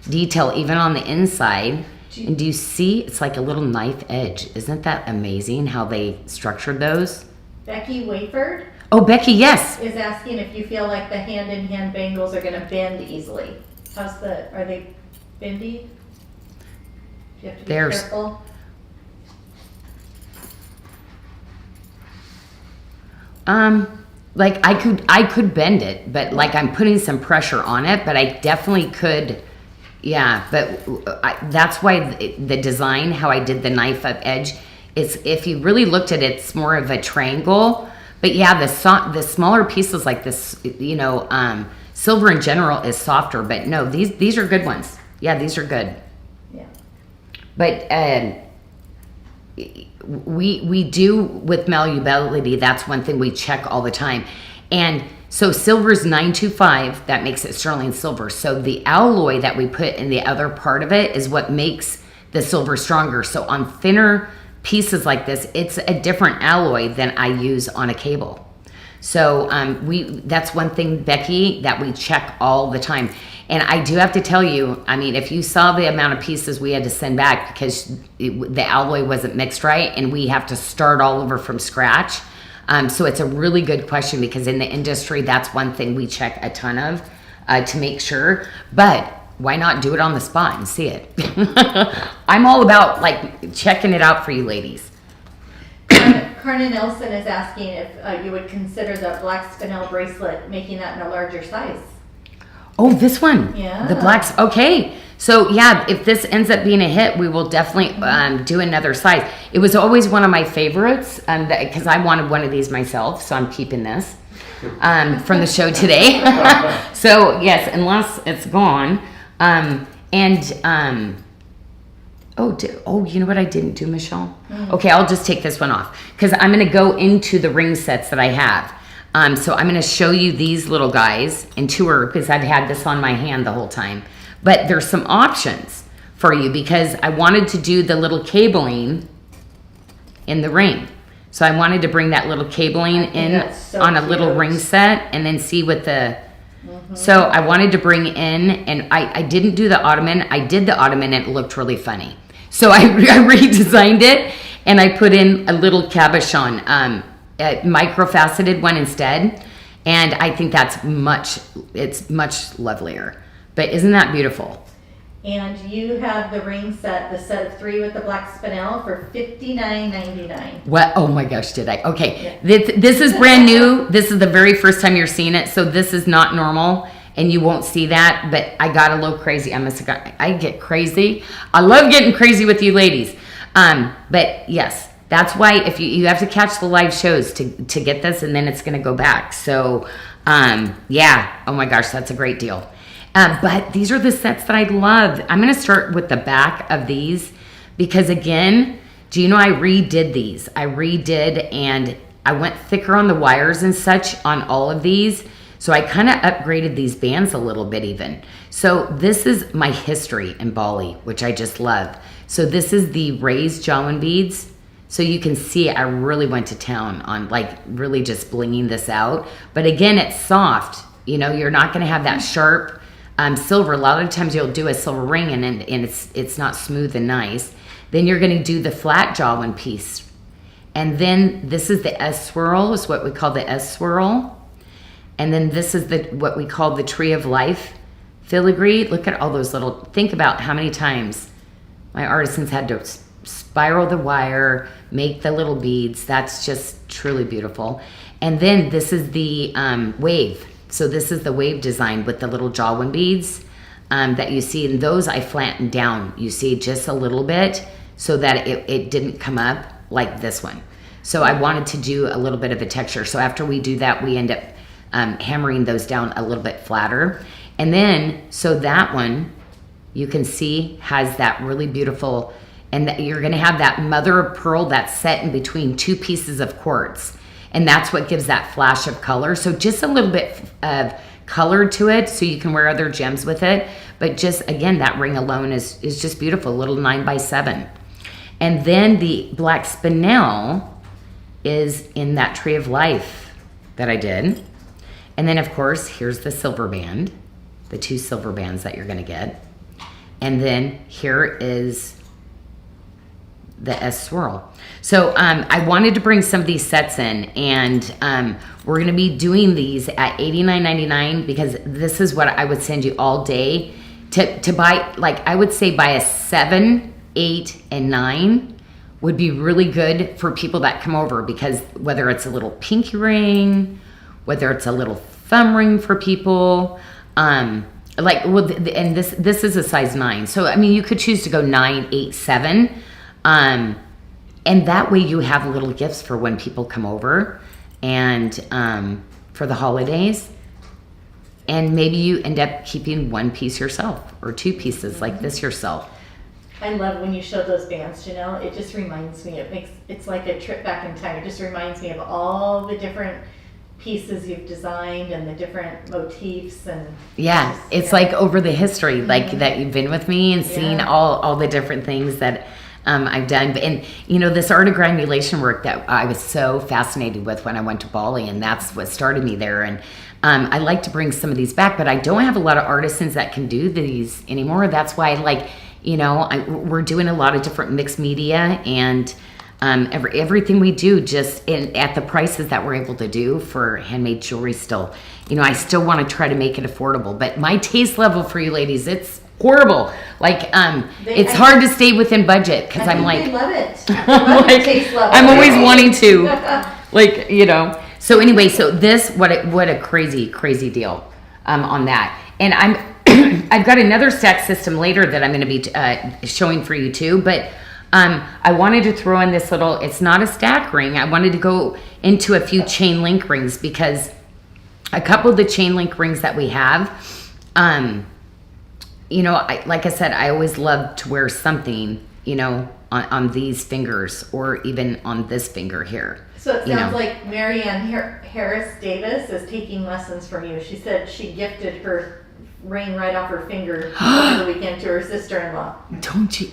detail even on the inside. And do you see? It's like a little knife edge. Isn't that amazing how they structured those? Becky Wayford. Oh, Becky, yes. Is asking if you feel like the hand-in-hand bangles are going to bend easily. Are they bendy? Do you have to be careful? Like I could bend it, but like I'm putting some pressure on it, but I definitely could. Yeah, but that's why the design, how I did the knife up edge, is if you really looked at it, it's more of a triangle, But yeah, the smaller pieces like this, silver in general is softer. But no, these are good ones. Yeah, these are good. Yeah. But we do with malleability. That's one thing we check all the time. And so silver is 925. That makes it sterling silver. So the alloy that we put in the other part of it is what makes the silver stronger. So on thinner pieces like this, it's a different alloy than I use on a cable. So that's one thing, Becky, that we check all the time. And I do have to tell you, I mean, if you saw the amount of pieces we had to send back because the alloy wasn't mixed right and we have to start all over from scratch. So it's a really good question because in the industry, that's one thing we check a ton of to make sure. But why not do it on the spot and see it? I'm all about like checking it out for you ladies. Karna Nelson is asking if you would consider the black spinel bracelet, making that in a larger size. Oh, this one. Yeah. The blacks. Okay. So yeah, if this ends up being a hit, we will definitely do another size. It was always one of my favorites because I wanted one of these myself, so I'm keeping this from the show today. So yes, unless it's gone. You know what I didn't do, Michelle? Okay, I'll just take this one off because I'm going to go into the ring sets that I have. So I'm going to show you these little guys and tour because I've had this on my hand the whole time. But there's some options for you because I wanted to do the little cabling in the ring. So I wanted to bring that little cabling in on a little ring set and then see what the... So I wanted to bring in, and I didn't do the Ottoman. I did the Ottoman and it looked really funny. So I redesigned it and I put in a little cabochon, a micro-faceted one instead. And I think it's much lovelier. But isn't that beautiful? And you have the ring set, the set of 3 with the black spinel for $59.99. What? Oh my gosh, did I? Okay. Yeah. This is brand new. This is the very first time you're seeing it. So this is not normal and you won't see that. But I got a little crazy. I get crazy. I love getting crazy with you ladies. But yes, that's why if you have to catch the live shows to get this and then it's going to go back. So yeah. Oh my gosh, that's a great deal. But these are the sets that I love. I'm going to start with the back of these because again, do you know I redid these? I redid and I went thicker on the wires and such on all of these. So I kind of upgraded these bands a little bit even. So this is my history in Bali, which I just love. So this is the raised Jawan beads. So you can see I really went to town on like really just blinging this out. But again, it's soft. You know, you're not going to have that sharp silver. A lot of times you'll do a silver ring and it's not smooth and nice. Then you're going to do the flat Jawan piece. And then this is the S swirl, is what we call the S swirl. And then this is what we call the tree of life filigree. Look at all those little, think about how many times my artisans had to spiral the wire, make the little beads. That's just truly beautiful. And then this is the wave. So this is the wave design with the little Jawan beads that you see. And those I flattened down, you see, just a little bit so that it didn't come up like this one. So I wanted to do a little bit of a texture. So after we do that, we end up hammering those down a little bit flatter. And then, so that one, you can see, has that really beautiful, and that you're gonna have that mother of pearl that's set in between 2 pieces of quartz. And that's what gives that flash of color. So just a little bit of color to it so you can wear other gems with it. But just, again, that ring alone is just beautiful, a little 9x7. And then the black spinel is in that tree of life that I did. And then, of course, here's the silver band, the 2 silver bands that you're going to get. And then here is the S swirl. So I wanted to bring some of these sets in, and we're going to be doing these at $89.99 because this is what I would send you all day to buy. Like, I would say buy a 7, 8, and 9 would be really good for people that come over, because whether it's a little pinky ring, whether it's a little thumb ring for people, and this is a size 9. So, I mean, you could choose to go 9, 8, 7. And that way you have little gifts for when people come over. and for the holidays. And maybe you end up keeping one piece yourself or two pieces like this yourself. I love when you show those bands, Janelle. It just reminds me, it's like a trip back in time. It just reminds me of all the different pieces you've designed and the different motifs and it's like over the history, like that you've been with me and seen all the different things that I've done. And this art of granulation work that I was so fascinated with when I went to Bali, and that's what started me there. And I like to bring some of these back, but I don't have a lot of artisans that can do these anymore. That's why we're doing a lot of different mixed media, and everything we do just at the prices that we're able to do for handmade jewelry still. I still want to try to make it affordable, but my taste level for you ladies, it's horrible. It's hard to stay within budget because I'm like, they love it. They love the taste level. I'm always wanting to, So anyway, so this, what a crazy deal on that. And I've got another stack system later that I'm going to be showing for you too, but I wanted to throw in this little, it's not a stack ring. I wanted to go into a few chain link rings because a couple of the chain link rings that we have, like I said, I always love to wear something, on these fingers or even on this finger here. So it sounds like Marianne Harris Davis is taking lessons from you. She said she gifted her ring right off her finger over the weekend to her sister-in-law.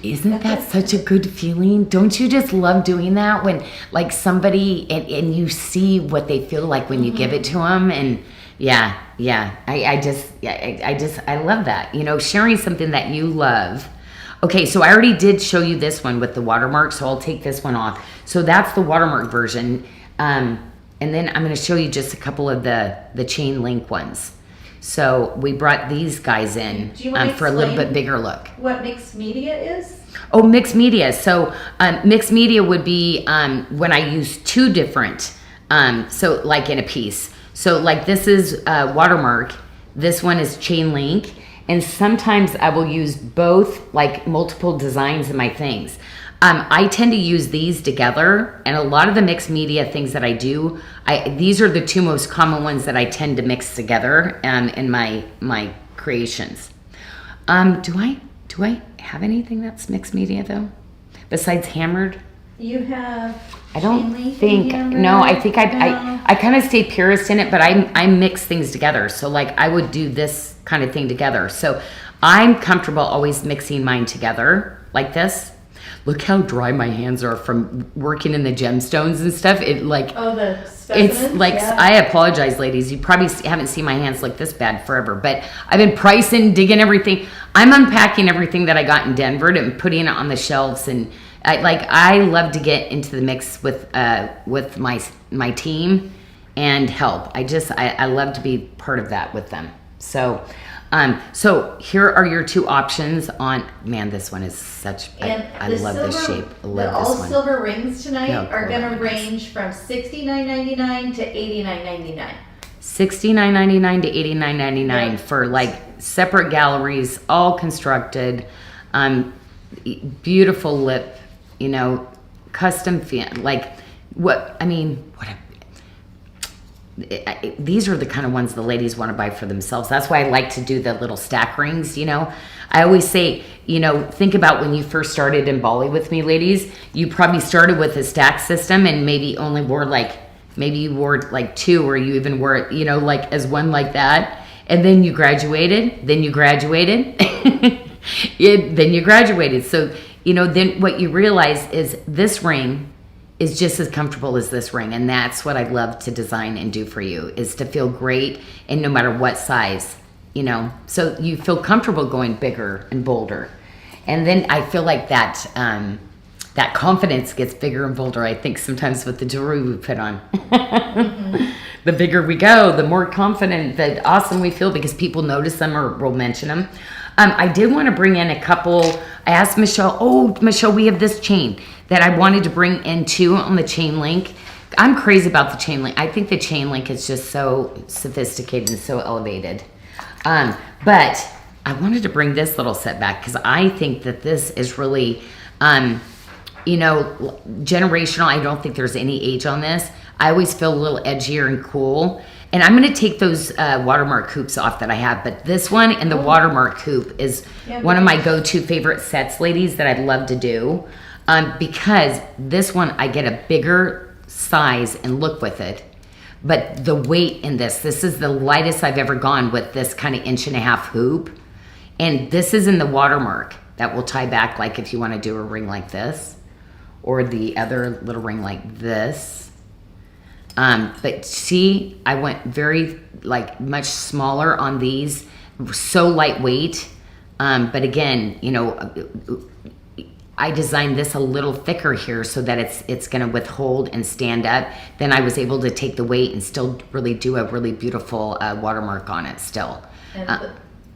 Isn't that such a good feeling? Don't you just love doing that when like somebody and you see what they feel like when you give it to them? And I love that, sharing something that you love. Okay, so I already did show you this one with the watermark, so I'll take this one off. So that's the watermark version, and then I'm going to show you just a couple of the chain link ones. So we brought these guys in for a little bit bigger look. What mixed media is? Oh, mixed media. So mixed media would be when I use two different, so like in a piece. So like this is watermark, this one is chain link, and sometimes I will use both, like multiple designs in my things. I tend to use these together, and a lot of the mixed media things that I do, these are the two most common ones that I tend to mix together in my creations. Do I have anything that's mixed media though, besides hammered? You have. I don't think. No, I think I kind of stay purist in it, but I mix things together. So like I would do this kind of thing together. So I'm comfortable always mixing mine together like this. Look how dry my hands are from working in the gemstones and stuff. The specimens? It's like, I apologize, ladies. You probably haven't seen my hands like this bad forever, but I've been pricing, digging everything. I'm unpacking everything that I got in Denver and putting it on the shelves. And I love to get into the mix with my team and help. I love to be part of that with them. So here are your two options on, man, this one is such, I love this shape. I love the all this one. silver rings tonight are going to range from $69.99 to $89.99. $69.99 to $89.99 for like separate galleries, all constructed, beautiful lip, custom fan, these are the kind of ones the ladies want to buy for themselves. That's why I like to do the little stack rings. I always say, think about when you first started in Bali with me, ladies. You probably started with a stack system and maybe only wore maybe you wore like two, or you even wore it, like as one like that. And then you graduated, then you graduated, then you graduated. So, then what you realize is this ring is just as comfortable as this ring. And that's what I love to design and do for you, is to feel great. And no matter what size, so you feel comfortable going bigger and bolder. And then I feel like that, that confidence gets bigger and bolder, I think, sometimes with the jewelry we put on. Mm-hmm. The bigger we go, the more confident, the awesome we feel because people notice them or will mention them. I did want to bring in a couple. I asked Michelle, Michelle, we have this chain that I wanted to bring in too on the chain link. I'm crazy about the chain link. I think the chain link is just so sophisticated and so elevated. But I wanted to bring this little set back because I think that this is really you know, generational, I don't think there's any age on this. I always feel a little edgier and cool. And I'm going to take those watermark hoops off that I have. But this one and the watermark hoop is one of my go-to favorite sets, ladies, that I'd love to do. Because this one, I get a bigger size and look with it. But the weight in this is the lightest I've ever gone with this kind of 1.5-inch hoop. And this is in the watermark that will tie back, like if you want to do a ring like this. Or the other little ring like this. But see, I went very, like, much smaller on these. So lightweight. But again, you know, I designed this a little thicker here so that it's going to withhold and stand up. Then I was able to take the weight and still really do a really beautiful watermark on it still.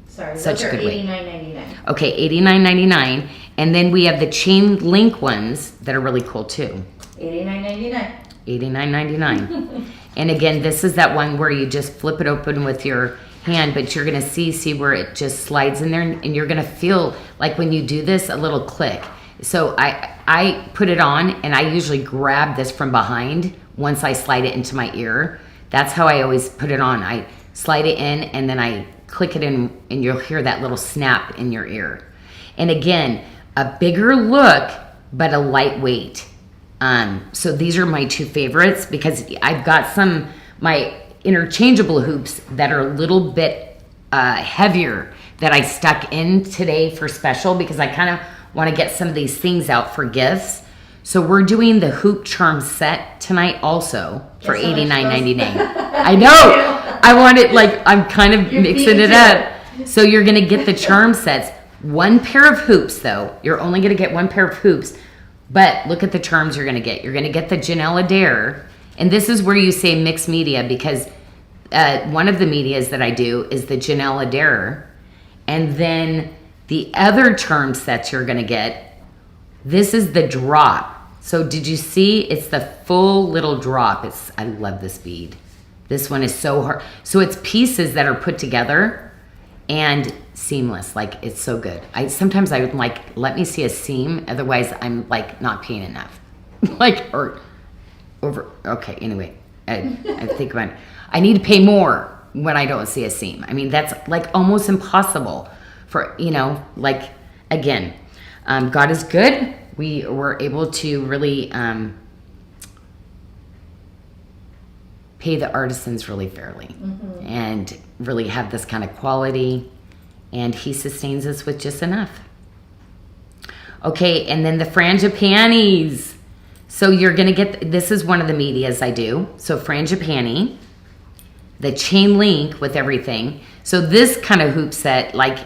Sorry, such those a are good weight. $89.99. Okay, $89.99. And then we have the chain link ones that are really cool too. $89.99. $89.99. And again, this is that one where you just flip it open with your hand, but you're going to see where it just slides in there, and you're going to feel like when you do this, a little click. So I put it on, and I usually grab this from behind once I slide it into my ear. That's how I always put it on. I slide it in, and then I click it in, and you'll hear that little snap in your ear. And again, a bigger look, but a lightweight. So these are my two favorites because I've got my interchangeable hoops that are a little bit heavier that I stuck in today for special because I kind of want to get some of these things out for gifts. So we're doing the hoop charm set tonight also for $89.99. I know. I want it, like, I'm kind of mixing it up. So you're going to get the charm sets. One pair of hoops, though. You're only going to get one pair of hoops. But look at the charms you're going to get. You're going to get the Janelle Adair. And this is where you say mixed media because one of the medias that I do is the Janelle Adair. And then the other charm sets you're going to get, this is the drop. So did you see? It's the full little drop. I love this bead. This one is so hard. So it's pieces that are put together and seamless. Like, it's so good. Sometimes I would like, let me see a seam. Otherwise, I'm like not paying enough. Like, or over. Okay, anyway, I think about it. I need to pay more when I don't see a seam. I mean, that's like almost impossible for, you know, like, again, God is good. We were able to really pay the artisans really fairly and really have this kind of quality, and he sustains us with just enough. Okay, and then the frangipani's. So you're gonna get, this is one of the medias I do. So frangipani, the chain link with everything. So this kind of hoop set, like,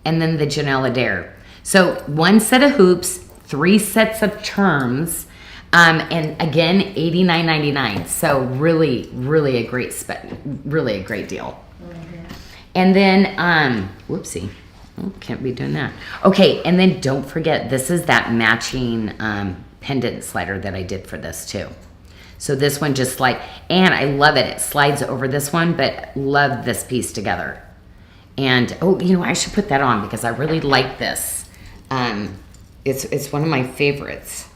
and then the Janelle Adair. So one set of hoops, 3 sets of charms, and again, $89.99. So really, really a great really a great deal. And then, whoopsie, oh, can't be doing that. Okay, and then don't forget, this is that matching pendant slider that I did for this too. So this one just like, and I love it. It slides over this one, but love this piece together. And oh, you know, I should put that on because I really like this. It's one of my favorites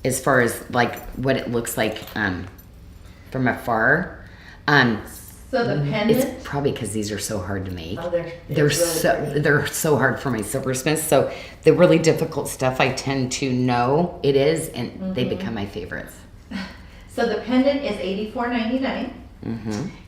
as far as like what it looks like from afar. So the pendant. It's probably because these are so hard to make. Oh, they're really so pretty. they're so hard for my silversmiths. So the really difficult stuff I tend to know it is, and they become my favorites. So the pendant is $84.99.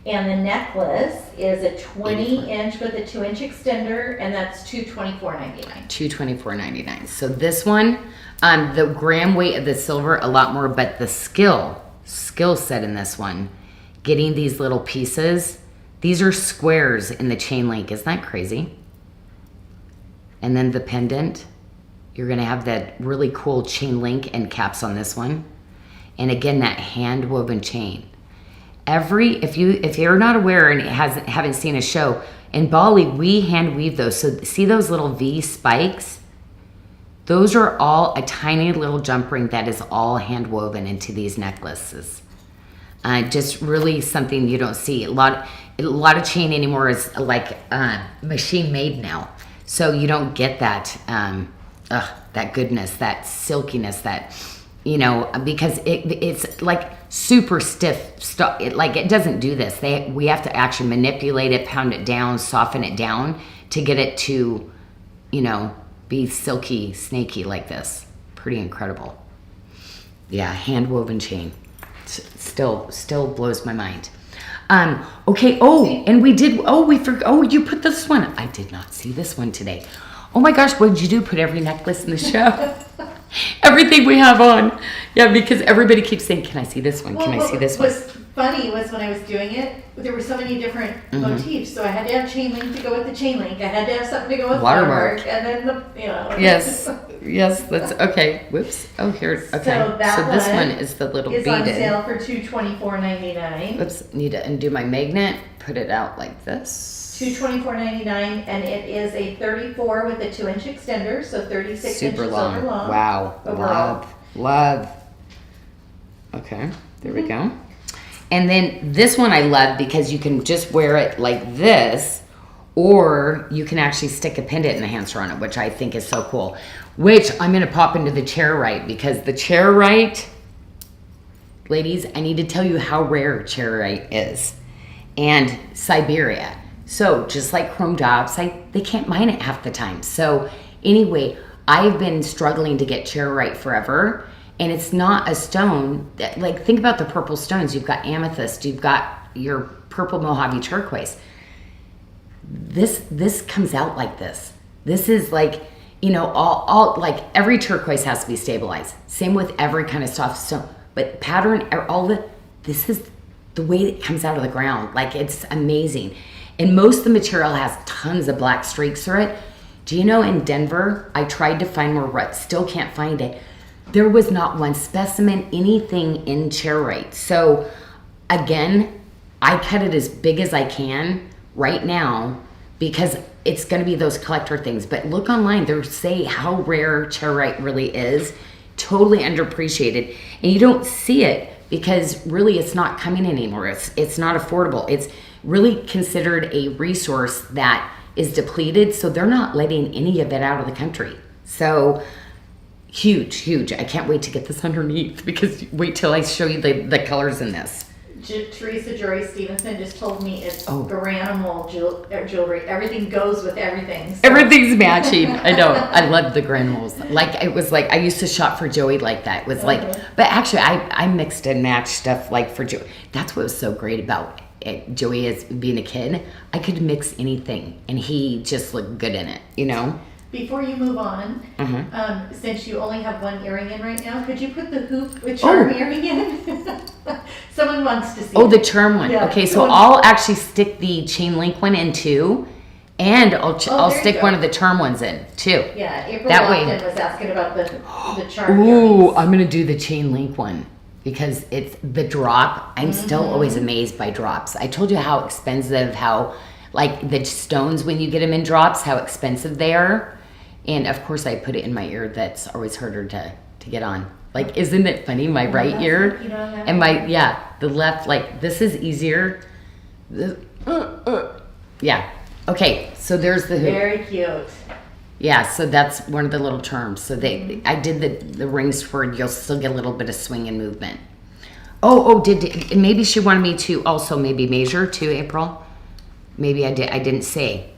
And the necklace is a 20-inch with a 2-inch extender, and that's $224.99. $224.99. So this one, the gram weight of the silver a lot more, but the skill set in this one, getting these little pieces, these are squares in the chain link. Isn't that crazy? And then the pendant, you're gonna have that really cool chain link and caps on this one, and again that hand woven chain. If you're not aware and haven't seen a show, in Bali we hand weave those. So see those little V spikes? Those are all a tiny little jump ring that is all hand woven into these necklaces. Just really something you don't see. A lot of chain anymore is like machine made now, so you don't get that that goodness, that silkiness, that, you know, because it's like super stiff stuff. It doesn't do this. We have to actually manipulate it, pound it down, soften it down to get it to, you know, be silky, snaky like this. Pretty incredible. Yeah, hand woven chain. Still blows my mind. Okay. Oh, and you put this one. I did not see this one today. Oh my gosh, what did you do? Put every necklace in the show? Everything we have on. Yeah, because everybody keeps saying, can I see this one? Can I see this one? What's funny was when I was doing it, there were so many different motifs. So I had to have chain link to go with the chain link. I had to have something to go with watermark. And then Yes, that's okay. Whoops. Oh, here. Okay. So this one is the little beaded. Is on sale for $224.99. Oops. Need to undo my magnet. Put it out like this. $224.99, and it is a 34 with a 2-inch extender, so 36 super inches long. over long. Wow. Overall. Love. Okay. There we go. And then this one I love because you can just wear it like this, or you can actually stick a pendant enhancer on it, which I think is so cool. Which I'm going to pop into the chairite, because the chairite, ladies, I need to tell you how rare chairite is. And Siberia. So just like chrome jobs, they can't mine it half the time. So anyway, I've been struggling to get chairite forever. And it's not a stone that, like, think about the purple stones. You've got amethyst, you've got your purple Mojave turquoise. This comes out like this. This is like, you know, all like every turquoise has to be stabilized. Same with every kind of soft stone. But pattern, this is the way it comes out of the ground. Like, it's amazing. And most of the material has tons of black streaks through it. Do you know, in Denver, I tried to find more, but still can't find it. There was not one specimen, anything in chairite. So again, I cut it as big as I can right now because it's going to be those collector things. But look online, they say how rare chairite really is. Totally underappreciated. And you don't see it because really it's not coming anymore. It's not affordable. It's really considered a resource that is depleted. So they're not letting any of it out of the country. So huge. I can't wait to get this underneath, because wait till I show you the colors in this. Teresa Jory Stevenson just told me it's granimal jewelry. Everything goes with everything. So. Everything's matching. I know. I love the granules. Like, it was like, I used to shop for Joey like that. It was like, but actually I mixed and matched stuff like for Joey. That's what was so great about it. Joey as being a kid. I could mix anything and he just looked good in it, you know? Before you move on, since you only have one earring in right now, could you put the hoop with charm earring in? Someone wants to see. Oh, the charm one. Yeah. Okay, so I'll actually stick the chain link one in too, and I'll stick one of the charm ones in too. Yeah, April Lofton was asking about the charm earrings. Ooh, I'm gonna do the chain link one because it's the drop. I'm still always amazed by drops. I told you how expensive, how like the stones when you get them in drops, how expensive they are. And of course I put it in my ear. That's always harder to get on. Like, isn't it funny? My right ear and the left, like this is easier. Yeah. Okay. So there's the hoop. Very cute. Yeah. So that's one of the little charms. So I did the rings for it. You'll still get a little bit of swing and movement. Maybe she wanted me to also maybe measure too, April. Maybe I didn't say.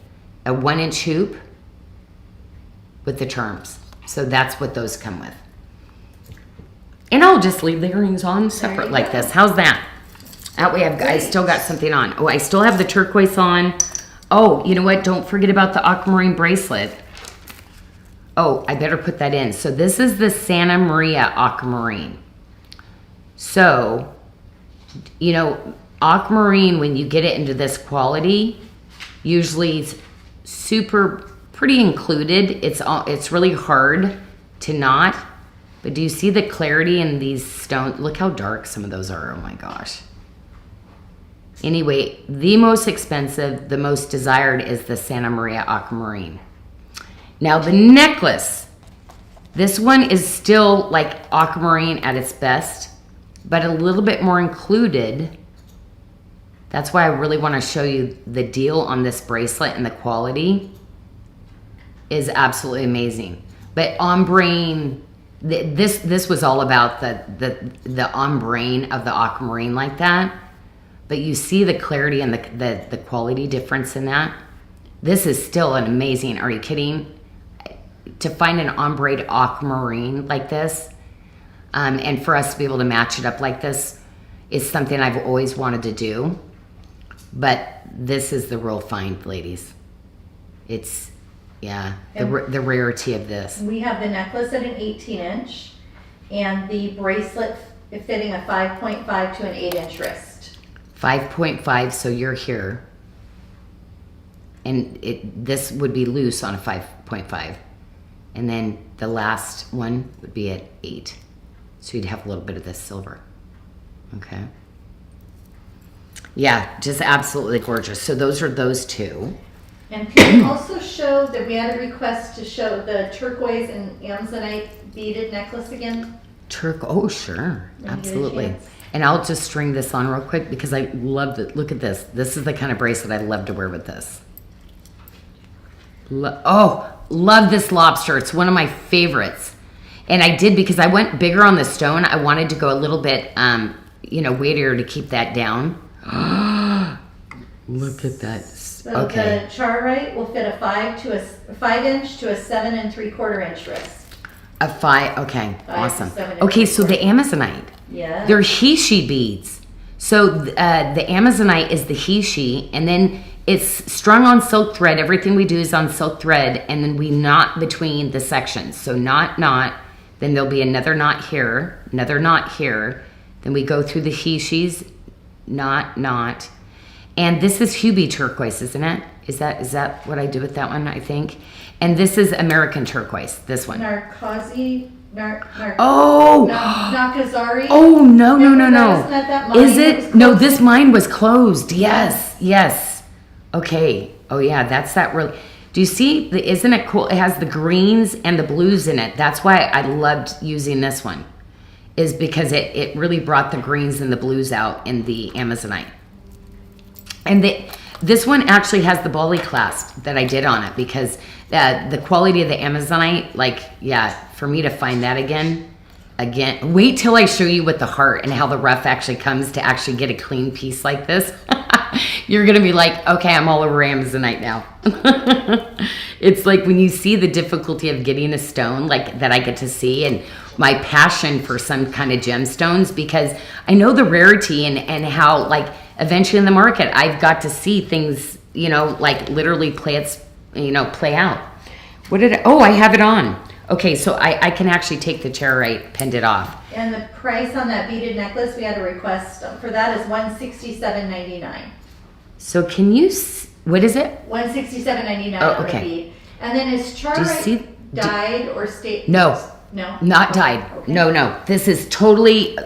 A 1-inch hoop with the charms. So that's what those come with. And I'll just leave the earrings on separate like this. How's that? That way I still got something on. Oh, I still have the turquoise on. Oh, you know what? Don't forget about the Aquamarine bracelet. Oh, I better put that in. So this is the Santa Maria Aquamarine. So, you know, Aquamarine, when you get it into this quality, usually it's pretty included. It's really hard to knot. But do you see the clarity in these stones? Look how dark some of those are. Oh my gosh. Anyway, the most expensive, the most desired is the Santa Maria Aquamarine. Now the necklace, this one is still like Aquamarine at its best, but a little bit more included. That's why I really want to show you the deal on this bracelet, and the quality is absolutely amazing. But ombrine, this was all about the ombrine of the aquamarine like that. But you see the clarity and the quality difference in that. This is still an amazing, are you kidding? To find an ombre aquamarine like this, and for us to be able to match it up like this is something I've always wanted to do. But this is the real find, ladies. It's, yeah, the rarity of this. We have the necklace at an 18-inch and the bracelet fitting a 5.5 to an 8-inch wrist. 5.5, so you're here. And this would be loose on a 5.5. And then the last one would be at 8. So you'd have a little bit of this silver. Okay. Yeah, just absolutely gorgeous. So those are those two. And Pete also showed that we had a request to show the turquoise and Amazonite beaded necklace again. Oh, sure. When you get a Absolutely. chance. And I'll just string this on real quick because I love it. Look at this. This is the kind of bracelet I love to wear with this. Love this lobster. It's one of my favorites. And I did because I went bigger on the stone. I wanted to go a little bit, weightier to keep that down. Look at that. So Okay. the charrite will fit a 5-inch to a 7 3/4-inch wrist. A 5. Okay. 5 to Awesome. 7 Okay. So the Amazonite. Yeah. They're Hishi beads. So the Amazonite is the Hishi, and then it's strung on silk thread. Everything we do is on silk thread, and then we knot between the sections. So knot, then there'll be another knot here, then we go through the Hishis, knot. And this is Hubie turquoise, isn't it? Is that what I did with that one, I think? And this is American turquoise, this one. Nakazari. Oh! Nakazari. Oh, no. Wasn't that mine Is that it? was No, closed? this mine was closed. Yes. Okay. Oh, yeah, that's that really. Do you see? Isn't it cool? It has the greens and the blues in it. That's why I loved using this one, is because it really brought the greens and the blues out in the Amazonite. And this one actually has the Bali clasp that I did on it because the quality of the Amazonite, for me to find that again, wait till I show you with the heart and how the rough actually comes to actually get a clean piece like this. You're going to be like, okay, I'm all over Amazonite now. It's like when you see the difficulty of getting a stone like that I get to see, and my passion for some kind of gemstones, because I know the rarity and how eventually in the market I've got to see things, literally play out. I have it on. Okay, so I can actually take the charoite pendant off. And the price on that beaded necklace, we had a request for that is $167.99. So can you, what is it? $167.99 Oh, on the okay. bead. And then is Do you see? charrite dyed or stayed? No. No? Not dyed. Okay. No. This is totally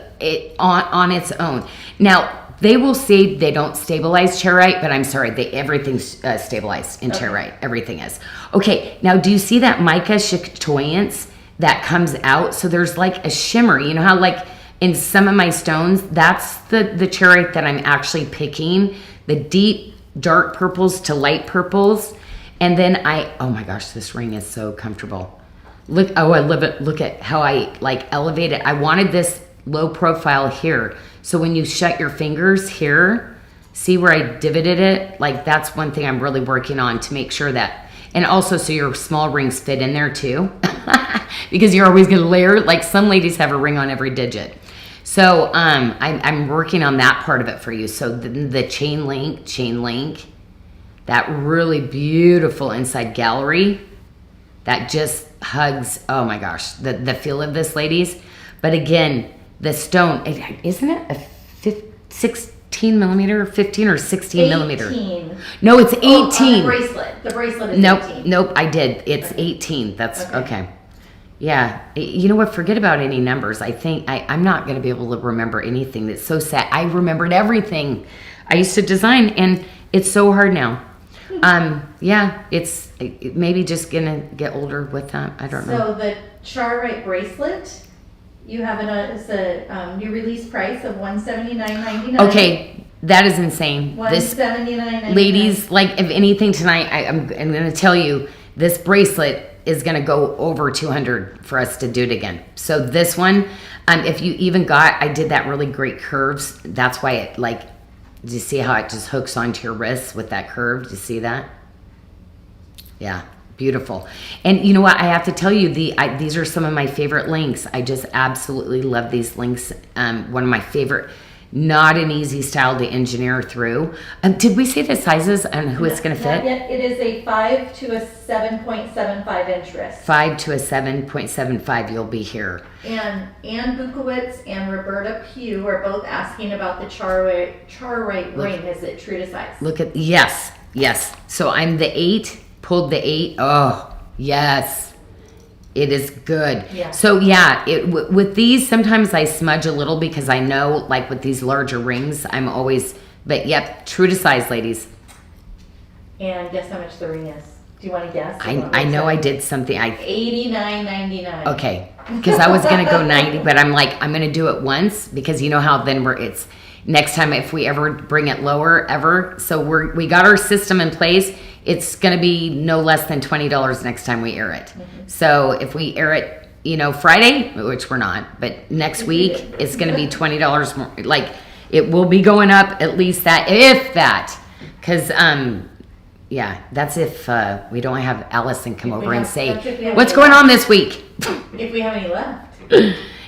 on its own. Now, they will say they don't stabilize charoite, but I'm sorry, everything's stabilized in charoite. Everything is. Okay, now do you see that mica chatoyance that comes out? So there's like a shimmer. You know how in some of my stones, that's the charoite that I'm actually picking. The deep dark purples to light purples. And then oh my gosh, this ring is so comfortable. Look, I love it. Look at how I elevate it. I wanted this low profile here. So when you shut your fingers here, see where I divoted it? That's one thing I'm really working on to make sure that, and also so your small rings fit in there too, because you're always gonna layer, some ladies have a ring on every digit. So I'm working on that part of it for you. So the chain link, that really beautiful inside gallery, that just hugs, oh my gosh, the feel of this, ladies. But again, the stone, isn't it a 16 millimeter, 15 or 16 millimeter? 18. No, it's 18. Oh, on the bracelet. The bracelet is 18. Nope, I did. It's 18. That's okay. Yeah. You know what? Forget about any numbers. I think I'm not going to be able to remember anything. That's so sad. I remembered everything I used to design, and it's so hard now. It's maybe just going to get older with that. I don't know. So the charrite bracelet, you have a new release price of $179.99. Okay, that is insane. This, $179.99. ladies, if anything tonight, I'm going to tell you, this bracelet is going to go over 200 for us to do it again. So this one, if you even got, I did that really great curves. That's why it like, do you see how it just hooks onto your wrist with that curve? Do you see that? Yeah, beautiful. And you know what? I have to tell you, these are some of my favorite links. I just absolutely love these links. One of my favorite. Not an easy style to engineer through. Did we say the sizes and who it's going to fit? Not yet. It is a 5 to a 7.75 inch wrist. 5 to a 7.75. You'll be here. And Ann Bukowitz and Roberta Pugh are both asking about the Chartwright ring. Is it true to size? Look at, yes. So I'm the 8, pulled the 8. Oh, yes. It is good. Yeah. So yeah, with these, sometimes I smudge a little because I know, like with these larger rings, I'm always, but yep, true to size, ladies. And guess how much the ring is? Do you want to guess? I know I did something. $89.99. Okay, because I was gonna go 90, but I'm like, I'm gonna do it once because you know how then it's next time if we ever bring it lower ever. So we got our system in place. It's going to be no less than $20 next time we air it. Mm-hmm. So if we air it, Friday, which we're not, but next week, it's going to be $20 more. Like, it will be going up at least that, if that. Because, yeah, that's if we don't have Allison come over and say, what's going on this week? If we have any left.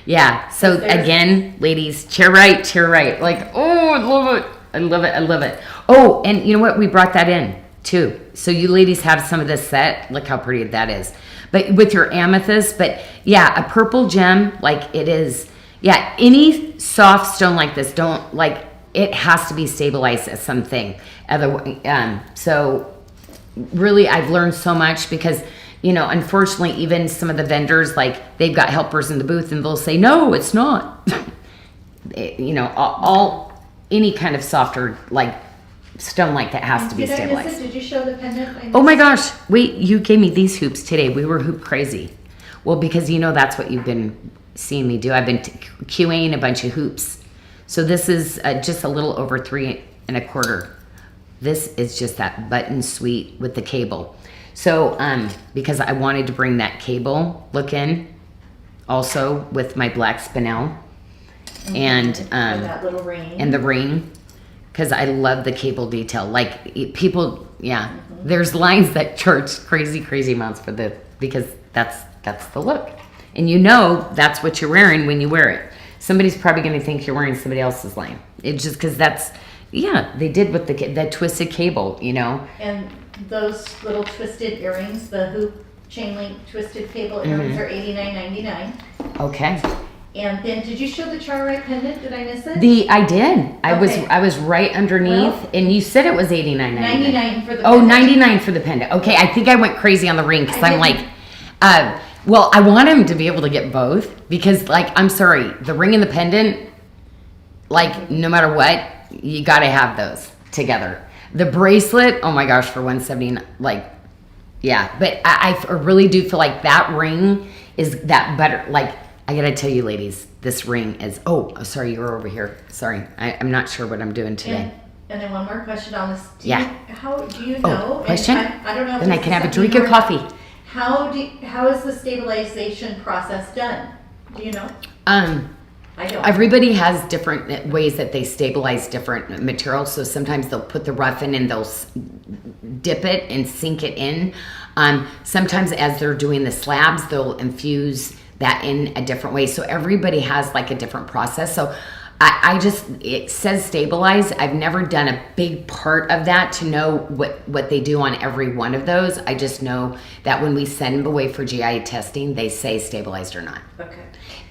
Yeah. So, again, ladies, chair right. Like, oh, I love it. Oh, and you know what? We brought that in. Too. So you ladies have some of this set. Look how pretty that is. But with your amethyst, but yeah, a purple gem, like it is. Yeah, any soft stone like this, don't like, it has to be stabilized as something. So really I've learned so much because, unfortunately, even some of the vendors, like they've got helpers in the booth and they'll say, no, it's not. Any kind of softer, like, stone like that has to be stabilized. Did you show the pendant? Oh my gosh, wait, you gave me these hoops today. We were hoop crazy. Well, because that's what you've been seeing me do. I've been QAing a bunch of hoops. So this is just a little over 3 1/4. This is just that button suite with the cable. So because I wanted to bring that cable look in also with my black spinel and that little ring. And the ring. Because I love the cable detail. Like, people, yeah. Mm-hmm. There's lines that charge crazy amounts for because that's the look. And that's what you're wearing when you wear it. Somebody's probably going to think you're wearing somebody else's line. It's just because they did with that twisted cable, And those little twisted earrings, the hoop chain link twisted cable earrings are $89.99. Okay. And then, did you show the Chartwright pendant? Did I miss it? I did. Okay. I was right underneath, and you said it was $89.99. $99 for the pendant. $99 for the pendant. Okay, I think I went crazy on the ring because I'm like, well, I want him to be able to get both because, like, I'm sorry, the ring and the pendant, like, no matter what, you got to have those together. The bracelet, oh my gosh, for $179, like, yeah. But I really do feel like that ring is that better, like. I gotta tell you, ladies, this ring is. Oh, sorry, you're over here. Sorry, I'm not sure what I'm doing today. And then one more question on this. How do you know? Oh, question? I don't know. Then I can have a drink of coffee. How is the stabilization process done? Do you know? I don't. Everybody has different ways that they stabilize different materials. So sometimes they'll put the rough in and they'll dip it and sink it in. Sometimes as they're doing the slabs, they'll infuse that in a different way. So everybody has like a different process. So it says stabilize. I've never done a big part of that to know what they do on every one of those. I just know that when we send them away for GI testing, they say stabilized or not. Okay.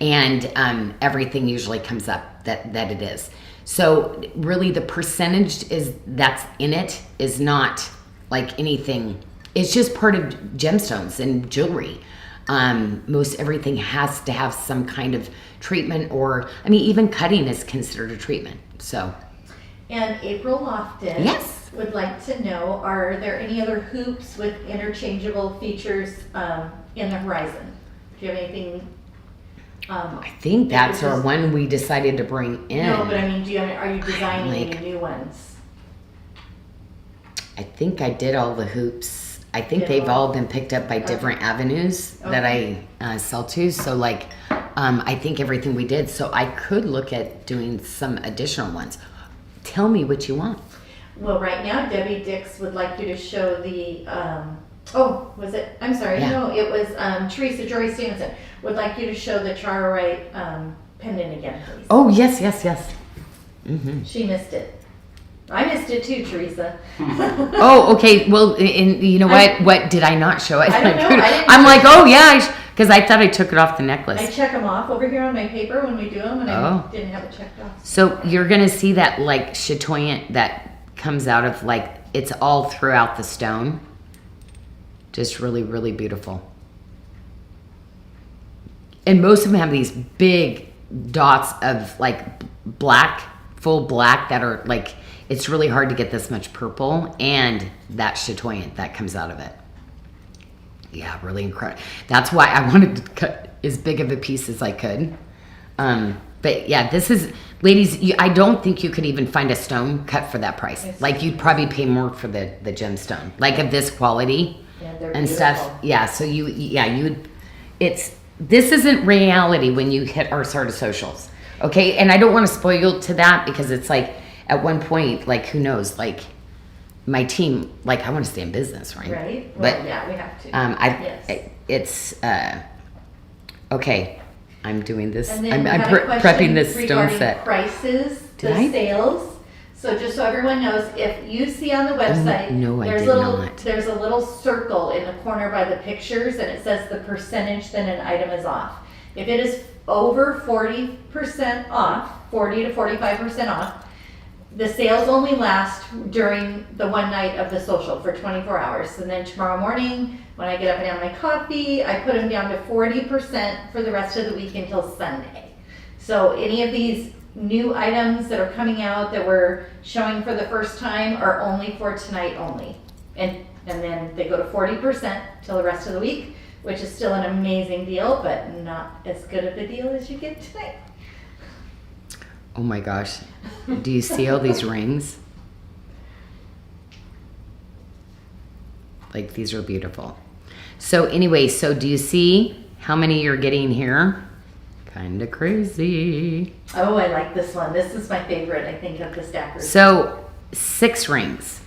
And everything usually comes up that it is. So really the percentage that's in it is not like anything. It's just part of gemstones and jewelry. Most everything has to have some kind of treatment even cutting is considered a treatment. So. And April Lofton. Yes. Would like to know, are there any other hoops with interchangeable features in the horizon? Do you have anything? I think that's our one we decided to bring in. No, but are you designing any new ones? I think I did all the hoops. I think they've all been picked up by different avenues that I sell to. So like, I think everything we did. So I could look at doing some additional ones. Tell me what you want. Well, right now, Debbie Dix would like you to show the, was it? I'm sorry. Yeah. No, it was Teresa Jory Stevenson would like you to show the Charorite pendant again, please. Oh, yes. Mm-hmm. She missed it. I missed it too, Teresa. Oh, okay. Well, and you know what did I not show it? I don't know. I'm like, oh yeah, because I thought I took it off the necklace. I check them off over here on my paper when we do them, and I didn't have it checked off. So you're gonna see that like chatoyant that comes out of like, it's all throughout the stone. Just really, really beautiful. And most of them have these big dots of like black, full black that are like, it's really hard to get this much purple and that chatoyant that comes out of it. Yeah, really incredible. That's why I wanted to cut as big of a piece as I could. But yeah, this is, ladies, I don't think you could even find a stone cut for that price. Like you'd probably pay more for the gemstone, like of this quality and stuff. Yeah, so you would, this isn't reality when you hit our Sarda socials. Okay, and I don't want to spoil to that because it's like, at one point, like, who knows, like, my team, like, I want to stay in business, right? Right. Well, but, yeah, we have to. Yes. It's, okay, I'm doing this. And then I'm we had a prepping this question stone regarding set. prices, Did I? sales. So just so everyone knows, if you see on the website, no, I there's did not. There's a little circle in the corner by the pictures, and it says the percentage that an item is off. If it is over 40% off, 40 to 45% off, the sales only last during the one night of the social for 24 hours. And then tomorrow morning, when I get up and have my coffee, I put them down to 40% for the rest of the week until Sunday. So any of these new items that are coming out that we're showing for the first time are only for tonight only. And then they go to 40% till the rest of the week, which is still an amazing deal, but not as good of a deal as you get tonight. Oh my gosh. Do you see all these rings? Like, these are beautiful. So anyway, so do you see how many you're getting here? Kind of crazy. Oh, I like this one. This is my favorite, I think, of the stackers. So 6 rings.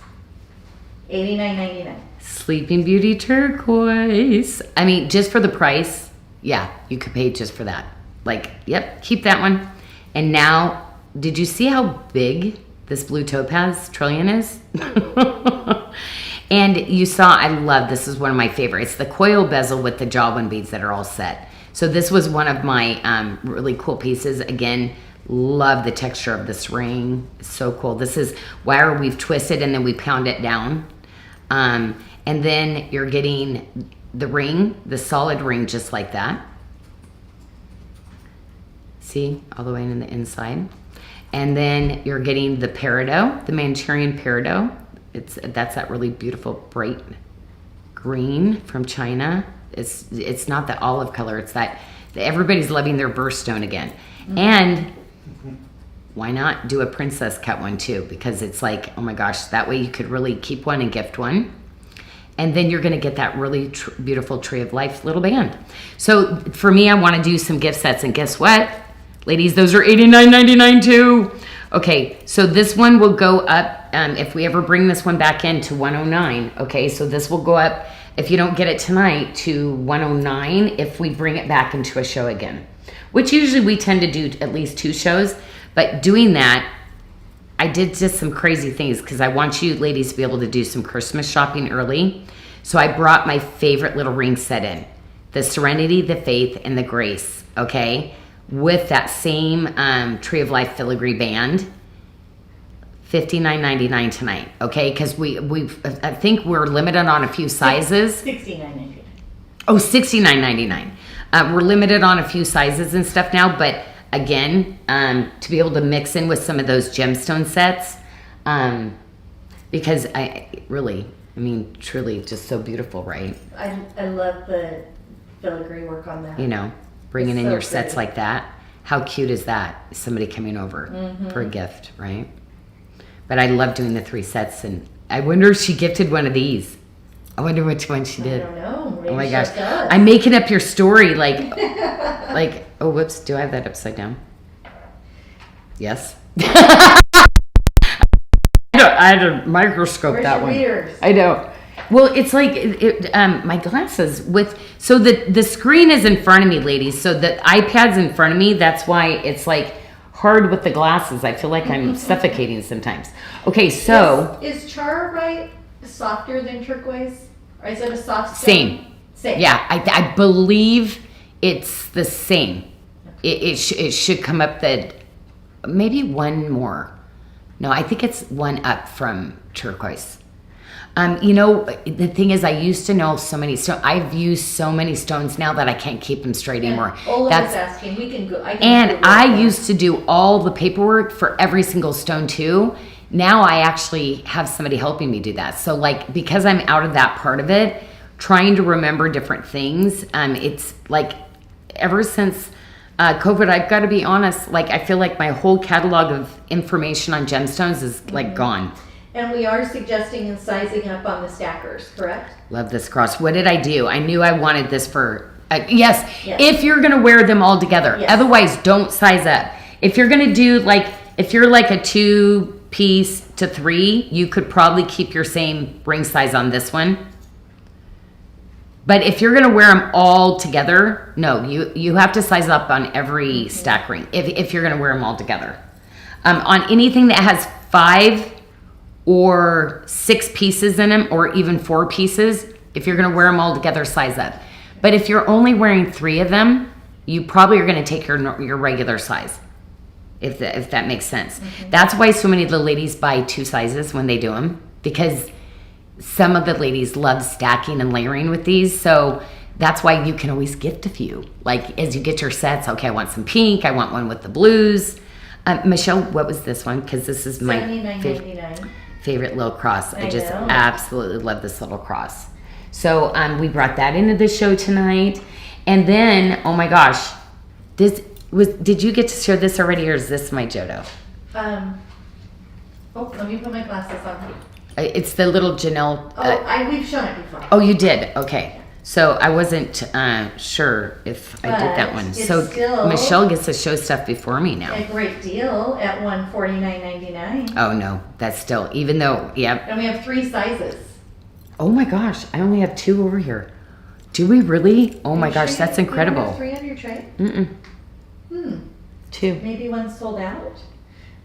$89.99. Sleeping Beauty turquoise. I mean, just for the price, yeah, you could pay just for that. Like, yep, keep that one. And now, did you see how big this blue topaz trillion is? And you saw, I love, this is one of my favorites, the Coil Bezel with the jawbone beads that are all set. So this was one of my really cool pieces. Again, love the texture of this ring. It's so cool. This is wire we've twisted and then we pound it down. And then you're getting the ring, the solid ring, just like that. See, all the way in the inside. And then you're getting the peridot, the Manchurian peridot. That's that really beautiful bright green from China. It's not the olive color. It's that everybody's loving their birthstone again. Mm-hmm. And why not do a princess cut one too? Because it's like, oh my gosh, that way you could really keep one and gift one. And then you're gonna get that really beautiful Tree of Life little band. So for me, I wanna do some gift sets, and guess what? Ladies, those are $89.99 too. Okay, so this one will go up, if we ever bring this one back in, to $109. Okay, so this will go up, if you don't get it tonight, to $109 if we bring it back into a show again. Which usually we tend to do at least 2 shows, but doing that, I did just some crazy things because I want you ladies to be able to do some Christmas shopping early. So I brought my favorite little ring set in. The Serenity, the Faith, and the Grace, okay? With that same Tree of Life filigree band. $59.99 tonight, okay? Because I think we're limited on a few sizes. $69.99. Oh, $69.99. We're limited on a few sizes and stuff now, but again, to be able to mix in with some of those gemstone sets, because truly just so beautiful, right? I love the filigree work on that. You know, bringing It's in so your sets pretty. like that. How cute is that? Somebody coming over for a gift, right? But I love doing the 3 sets, and I wonder if she gifted one of these. I wonder which one she I did. don't know. Maybe Oh my she gosh. does. I'm making up your story oh, whoops. Do I have that upside down? Yes. I had to microscope Where's that your one. readers? I know. Well, it's like my glasses so the screen is in front of me, ladies. So the iPad's in front of me. That's why it's like hard with the glasses. I feel like I'm suffocating sometimes. Okay, so Is Charite softer than turquoise? Or is it a soft stone? Same. Yeah, I believe it's the same. It should come up that maybe one more. No, I think it's one up from turquoise. The thing is, I used to know so many. So I've used so many stones now that I can't keep them straight anymore. Ola was asking. We can go. I used to do all the paperwork for every single stone too. Now I actually have somebody helping me do that. So like, because I'm out of that part of it, trying to remember different things. It's like ever since COVID, I've got to be honest. Like I feel like my whole catalog of information on gemstones is like gone. And we are suggesting and sizing up on the stackers, correct? Love this cross. What did I do? I knew I wanted this for, yes, if you're going to wear them all together. Yes. Otherwise, don't size up. If you're going to do if you're like a 2-piece to 3, you could probably keep your same ring size on this one. But if you're going to wear them all together, no, you have to size up on every stack ring if you're going to wear them all together. On anything that has 5 or 6 pieces in them, or even 4 pieces, if you're going to wear them all together, size up. But if you're only wearing 3 of them, you probably are going to take your regular size, if that makes sense. That's why so many of the ladies buy 2 sizes when they do them, because some of the ladies love stacking and layering with these. So that's why you can always gift a few. Like as you get your sets, okay, I want some pink, I want one with the blues. Michelle, what was this one? Because this is my favorite little cross. I just absolutely love this little cross. So we brought that into the show tonight. And then, oh my gosh, did you get to share this already, or is this my Jodo? Let me put my glasses on. It's the little Janelle. We've shown it before. Oh, you did? Okay. So I wasn't sure if I did that one. So Michelle gets to show stuff before me now. A great deal at $149.99. Oh no, that's still, even though, yeah. And we have 3 sizes. Oh my gosh, I only have 2 over here. Do we really? Oh my gosh, that's incredible. You don't have 3 on your tray? 2. Maybe one's sold out.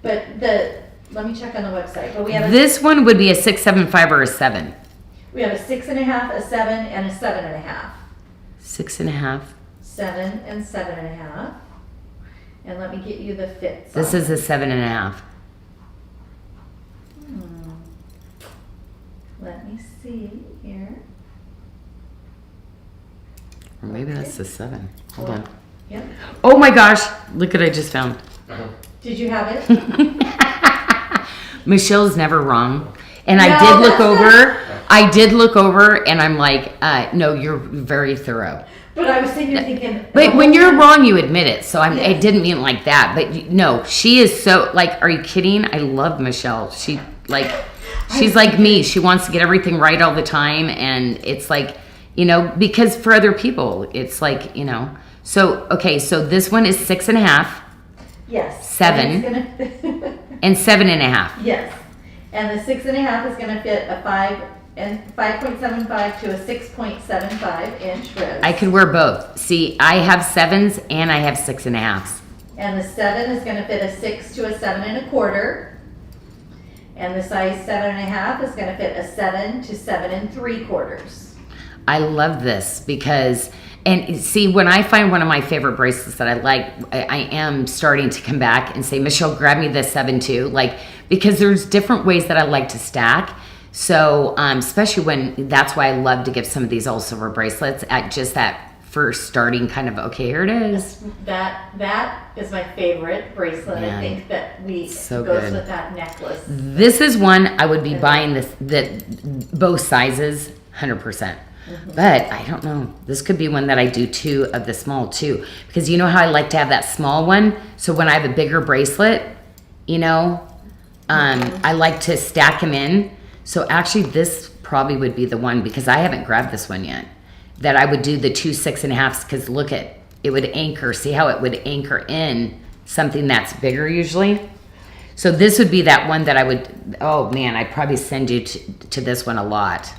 But let me check on the website. But we have this one would be a 6, 7, 5, or a 7. We have a 6.5, a 7, and a 7.5. 6.5. 7 and 7.5. And let me get you the fits. This is a 7.5. Let me see here. Or maybe that's the 7. Hold on. Yep. Oh my gosh, look what I just found. Did you have it? Michelle's never wrong. And No, I did look that's over. I did look over, and I'm like, no, you're very thorough. But I was sitting here thinking. But when you're wrong, you admit it. So I didn't mean like that. But no, she is so, like, are you kidding? I love Michelle. She's like me. She wants to get everything right all the time. And it's like, because for other people, it's like, So, okay, so this one is 6.5. Yes. 7. And 7.5. Yes. And the 6.5 is going to fit a 5.75 to a 6.75 inch ribs. I could wear both. See, I have 7s and I have 6.5s. And the 7 is going to fit a 6 to a 7.25. And the size 7.5 is going to fit a 7 to 7.75. I love this because, and see, when I find one of my favorite bracelets that I like, I am starting to come back and say, Michelle, grab me this 7 too. Because there's different ways that I like to stack. So, especially when, that's why I love to give some of these all silver bracelets at just that first starting kind of, okay, here it is. That is my favorite bracelet. Man, I think that goes good with that necklace. This is one I would be buying both sizes, 100%. But I don't know. This could be one that I do 2 of the small too. Because you know how I like to have that small one? So when I have a bigger bracelet, I like to stack them in. So actually this probably would be the one, because I haven't grabbed this one yet, that I would do the 2 6.5s, because look at, it would anchor. See how it would anchor in something that's bigger usually? So this would be that one that I would, oh man, I'd probably send you to this one a lot.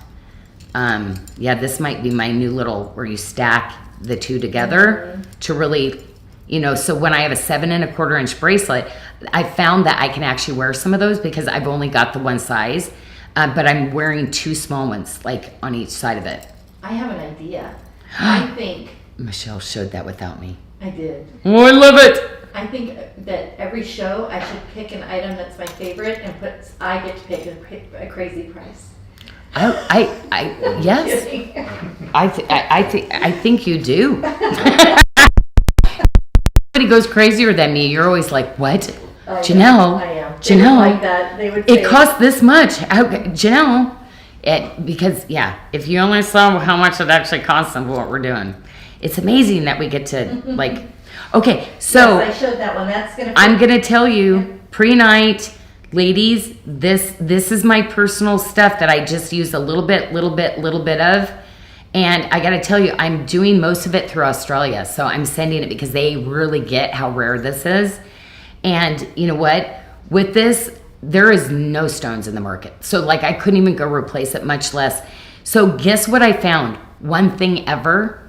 Yeah, this might be my new little, where you stack the two together to really, you know, so when I have a 7 1/4 inch bracelet, I found that I can actually wear some of those because I've only got the one size, but I'm wearing 2 small ones, like on each side of it. I have an idea. I think Michelle showed that without me. I did. Oh, I love it. I think that every show I should pick an item that's my favorite and I get to pick a crazy price. Yes. Kidding. I think you do. Somebody goes crazier than me. You're always like, what? Janelle. I am. Janelle. Like that. They would say, it costs this much. Janelle. Because, yeah, if you only saw how much it actually costs and what we're doing. It's amazing that we get to, like, okay, so. Yes, I showed that one. That's going to. I'm going to tell you, pre-night, ladies, this is my personal stuff that I just use a little bit of. And I got to tell you, I'm doing most of it through Australia. So I'm sending it because they really get how rare this is. And you know what? With this, there is no stones in the market. So like I couldn't even go replace it, much less. So guess what I found? One thing ever.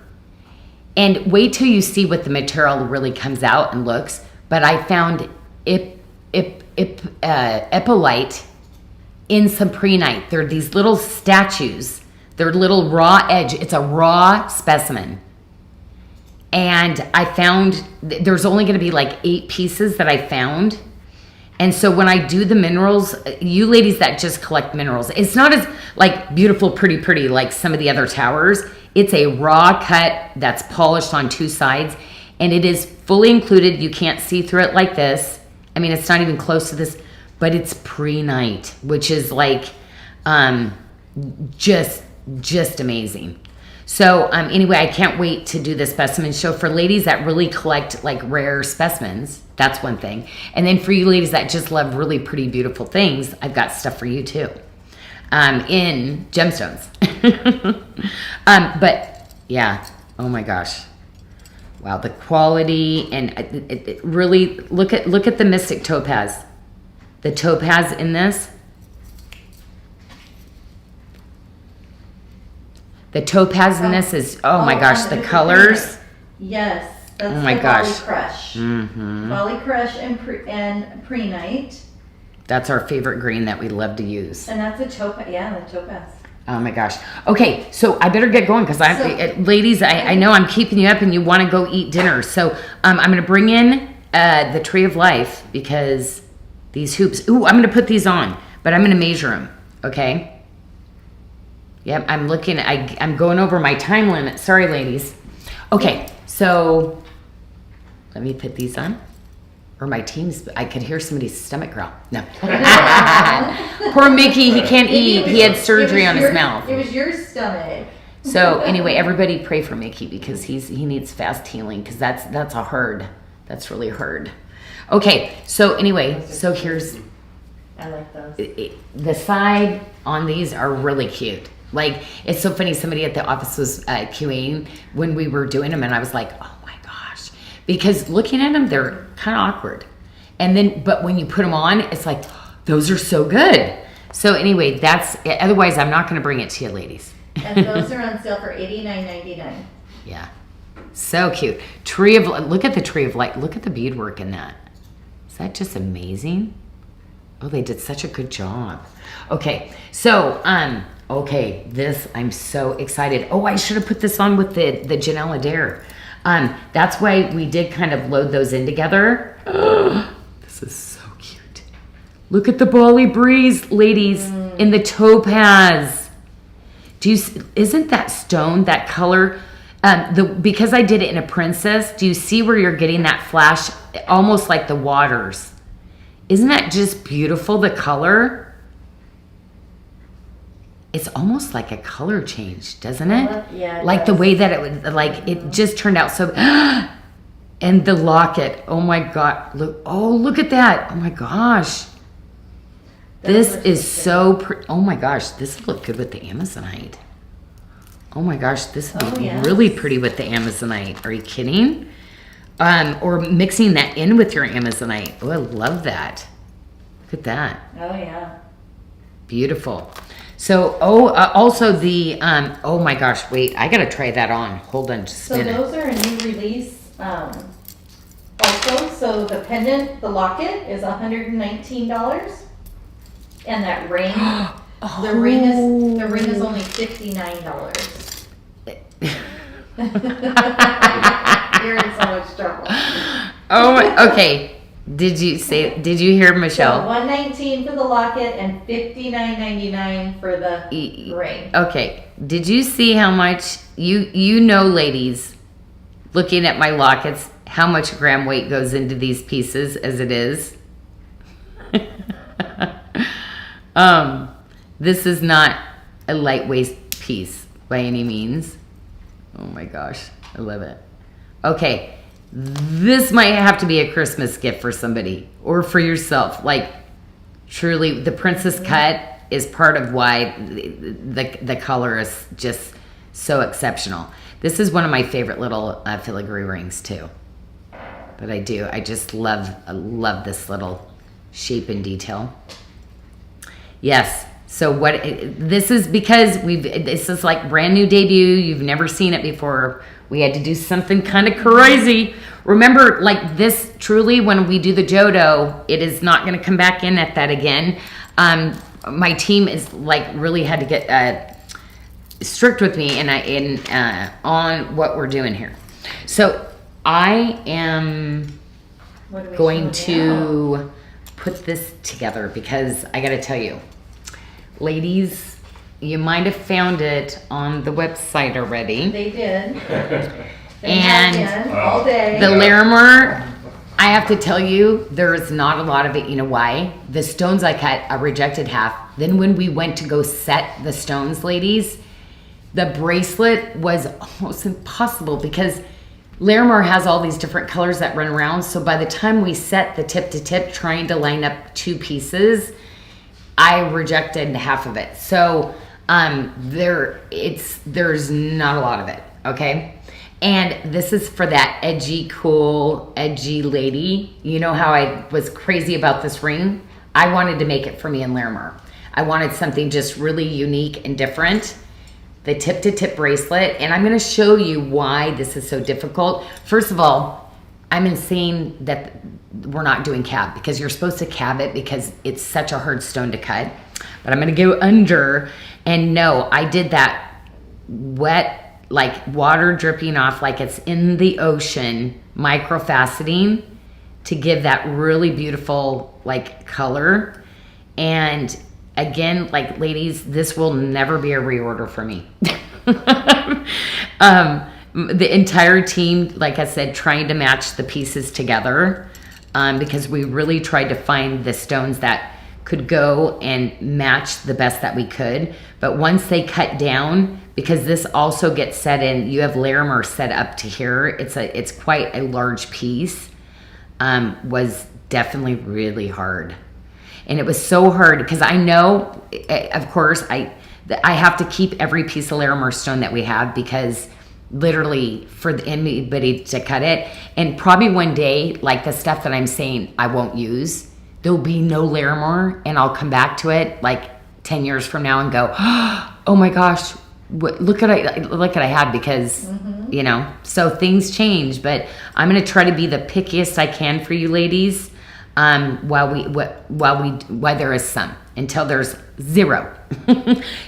And wait till you see what the material really comes out and looks. But I found Epilite in some pre-night. They're these little statues. They're little raw edge. It's a raw specimen. And I found, there's only going to be like 8 pieces that I found. And so when I do the minerals, you ladies that just collect minerals, it's not as like beautiful, pretty like some of the other towers. It's a raw cut that's polished on 2 sides, and it is fully included. You can't see through it like this. I mean, it's not even close to this, but it's pre-night, which is like just amazing. So anyway, I can't wait to do the specimen show for ladies that really collect like rare specimens. That's one thing. And then for you ladies that just love really pretty, beautiful things, I've got stuff for you too. In gemstones. But yeah, oh my gosh. Wow, the quality, and it really, look at the Mystic Topaz. The topaz in this. The topaz in this is, oh my gosh, the colors. Yes, that's oh my the gosh. Volley Crush. Mm-hmm. Volley Crush and pre-night. That's our favorite green that we love to use. And that's a topaz, yeah, the topaz. Oh my gosh. Okay, so I better get going because ladies, I know I'm keeping you up and you want to go eat dinner. So I'm going to bring in the Tree of Life because these hoops, ooh, I'm going to put these on, but I'm going to measure them, okay? Yep, I'm looking, I'm going over my time limit. Sorry, ladies. Okay, so let me put these on. Or my team's, I could hear somebody's stomach growl. No. Poor Mickey, he can't eat. He had surgery on his mouth. It was your stomach. So anyway, everybody pray for Mickey because he needs fast healing because that's really hard. Okay, so anyway, so here's. I like those. The side on these are really cute. Like, it's so funny, somebody at the office was QAing when we were doing them and I was like, oh my gosh. Because looking at them, they're kind of awkward. And then, but when you put them on, it's like, those are so good. So anyway, otherwise I'm not going to bring it to you ladies. And those are on sale for $89.99. Yeah. So cute. Look at the Tree of Light. Look at the beadwork in that. Is that just amazing? Oh, they did such a good job. Okay. So, okay, this, I'm so excited. Oh, I should have put this on with the Janelle Adair. That's why we did kind of load those in together. This is so cute. Look at the Bali Breeze, ladies, in the topaz. Isn't that stone, that color? Because I did it in a princess, do you see where you're getting that flash? Almost like the waters. Isn't that just beautiful, the color? It's almost like a color change, doesn't it? Yeah. Like the way that it would, like it just turned out so. And the locket, oh my God! Look at that! Oh my gosh! This is so pretty. Oh my gosh, this would look good with the Amazonite. Oh my gosh, this would be really pretty with the Amazonite. Are you kidding? Or mixing that in with your Amazonite. Oh, I love that. Look at that. Oh yeah. Beautiful. So, also the, oh my gosh, wait, I gotta try that on. Hold on, just a minute. So those are a new release, also. So the pendant, the locket is $119. And that ring, the ring is only $59. You're in so much trouble. Oh my, okay. Did you hear Michelle? So $119 for the locket and $59.99 for the ring. Okay. Did you see how much you know, ladies, looking at my lockets, how much gram weight goes into these pieces as it is? This is not a lightweight piece by any means. Oh my gosh, I love it. Okay. This might have to be a Christmas gift for somebody or for yourself. Like, truly, the Princess Cut is part of why the color is just so exceptional. This is one of my favorite little filigree rings too. But I just love this little shape and detail. Yes. So this is because this is like brand new debut. You've never seen it before. We had to do something kind of crazy. Remember, like this, truly, when we do the Jodo, it is not going to come back in at that again. My team is like really had to get strict with me on what we're doing here. So I am going to put this together because I got to tell you, ladies, you might have found it on the website already. They did. And all day. The Larimer, I have to tell you, there is not a lot of it. You know why? The stones I cut, I rejected half. Then when we went to go set the stones, ladies, the bracelet was almost impossible because Larimer has all these different colors that run around. So by the time we set the tip to tip, trying to line up two pieces, I rejected half of it. So there's not a lot of it, okay? And this is for that edgy, cool, edgy lady. You know how I was crazy about this ring? I wanted to make it for me in Larimer. I wanted something just really unique and different. The tip to tip bracelet, and I'm gonna show you why this is so difficult. First of all, I'm insane that we're not doing cab because you're supposed to cab it because it's such a hard stone to cut. But I'm gonna go under, and no, I did that wet, like water dripping off like it's in the ocean, microfaceting to give that really beautiful like color. And again, like ladies, this will never be a reorder for me. The entire team, like I said, trying to match the pieces together because we really tried to find the stones that could go and match the best that we could. But once they cut down, because this also gets set in, you have Larimer set up to here. It's quite a large piece. Was definitely really hard. And it was so hard because I know, of course, I have to keep every piece of Larimer stone that we have because literally for anybody to cut it. And probably one day, like the stuff that I'm saying I won't use, there'll be no Larimer and I'll come back to it like 10 years from now and go, oh my gosh, look at I had because, you know, so things change. But I'm going to try to be the pickiest I can for you ladies while there is some, until there's zero.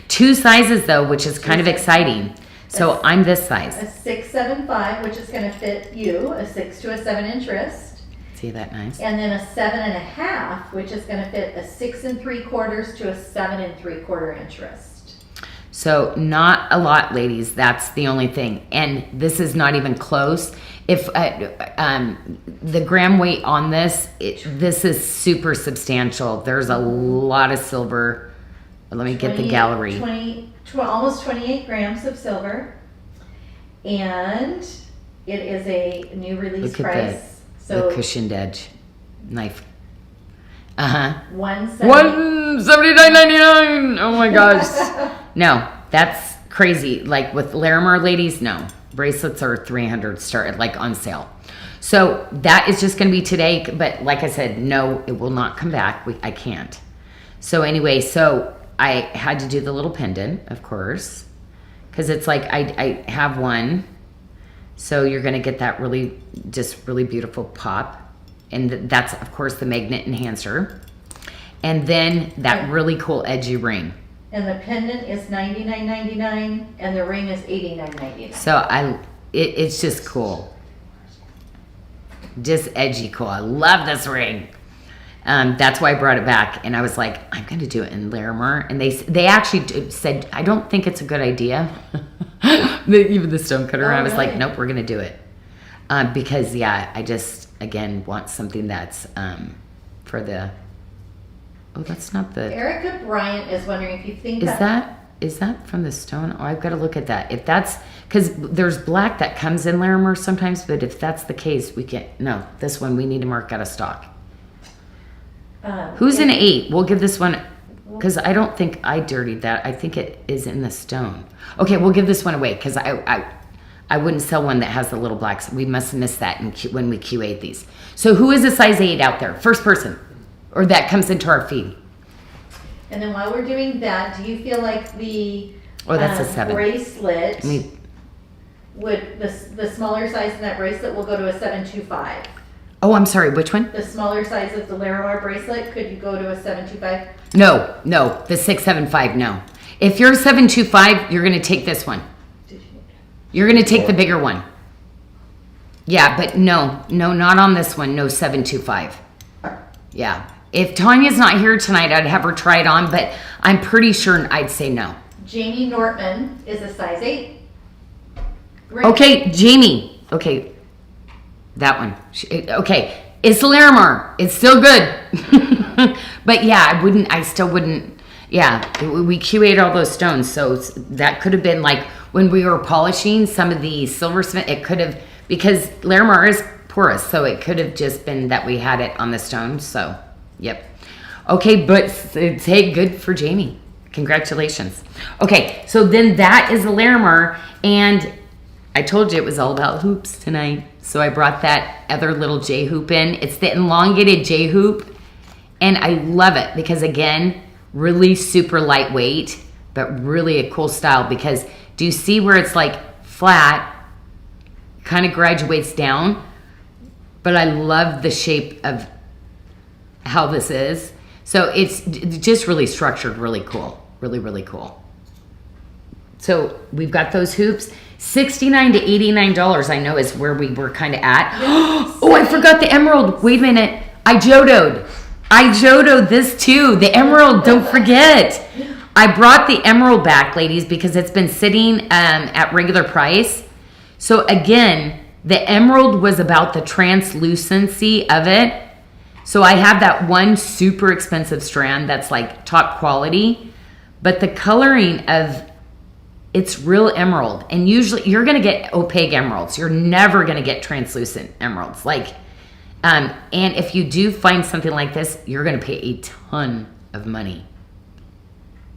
2 sizes though, which is kind of exciting. So I'm this size. A 6'7", which is going to fit you, a 6 to a 7-inch wrist. See that nice? And then a 7.5, which is going to fit a 6 3/4 to a 7 3/4-inch wrist. So not a lot, ladies. That's the only thing. And this is not even close. If the gram weight on this, this is super substantial. There's a lot of silver. Let me get the gallery. Almost 28 grams of silver. And it is a new release Look at price. the cushioned edge knife. $179.99. Oh my gosh. No, that's crazy. Like with Larimer ladies, no. Bracelets are $300 start like on sale. So that is just going to be today. But like I said, no, it will not come back. I can't. So anyway, so I had to do the little pendant, of course, because it's like I have one. So you're going to get that really beautiful pop. And that's, of course, the magnet enhancer. And then that really cool edgy ring. And the pendant is $99.99 and the ring is $89.99. So it's just cool. Just edgy cool. I love this ring. That's why I brought it back. And I was like, I'm going to do it in Larimer. And they actually said, I don't think it's a good idea. Even the stonecutter. I was like, nope, we're going to do it. Because, yeah, I just, again, want something that's for the... Oh, that's not the... Erica Bryant is wondering if you think Is that from the stone? Oh, I've got to look at that. If that's... Because there's black that comes in Larimer sometimes, but if that's the case, we can't... No, this one we need to mark out of stock. Who's an 8? We'll give this one... Because I don't think I dirtied that. I think it is in the stone. Okay, we'll give this one away because I wouldn't sell one that has the little blacks. We must miss that when we QA these. So who is a size 8 out there? First person. Or that comes into our feed. And then while we're doing that, do you feel like the that's a 7. bracelet would the smaller size in that bracelet will go to a 725? Oh, I'm sorry. Which one? The smaller size of the Larimer bracelet, could you go to a 725? No. The 675. No. If you're a 725, you're going to take this one. You're going to take the bigger one. Yeah, but no, not on this one. No 725. Yeah. If Tanya's not here tonight, I'd have her try it on, but I'm pretty sure I'd say no. Jamie Nortman is a size 8. Okay, Jamie. Okay. That one. Okay. It's Larimer. It's still good. But yeah, I still wouldn't. Yeah, we QA'd all those stones. So that could have been like when we were polishing some of the silversmith, it could have, because Larimer is porous, so it could have just been that we had it on the stone. So, yep. Okay, but hey, good for Jamie. Congratulations. Okay, so then that is the Larimer, and I told you it was all about hoops tonight. So I brought that other little J-Hoop in. It's the Elongated J-Hoop, and I love it because, again, really super lightweight, but really a cool style because do you see where it's like flat, kind of graduates down, but I love the shape of how this is. So it's just really structured, really cool, really cool. So we've got those hoops. $69 to $89, I know, is where we were kind of at. Oh, I forgot the emerald. Wait a minute. I jodoed this too. The emerald, don't forget. I brought the emerald back, ladies, because it's been sitting at regular price. So again, the emerald was about the translucency of it. So I have that one super expensive strand that's like top quality, but the coloring of it's real emerald. And usually you're going to get opaque emeralds. You're never going to get translucent emeralds. And if you do find something like this, you're going to pay a ton of money.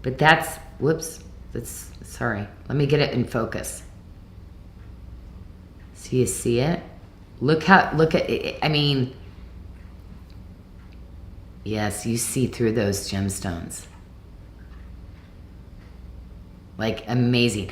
But sorry. Let me get it in focus. So you see it? Look at it. I mean, yes, you see through those gemstones. Like amazing.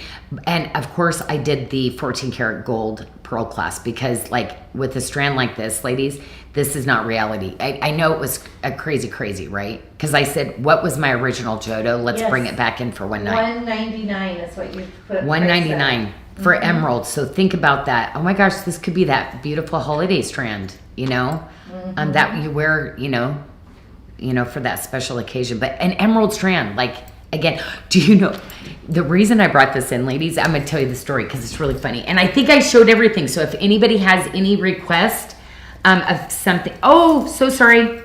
And of course I did the 14 karat gold pearl clasp because like with a strand like this, ladies, this is not reality. I know it was a crazy, right? Because I said, what was my original Jodo? Let's bring it back in for one night. $199 is what you put. $199 for emerald. So think about that. Oh my gosh, this could be that beautiful holiday strand, you know, that you wear, you know, for that special occasion. But an emerald strand, like, again, do you know the reason I brought this in, ladies? I'm going to tell you the story because it's really funny. And I think I showed everything. So if anybody has any request of something. Oh, so sorry.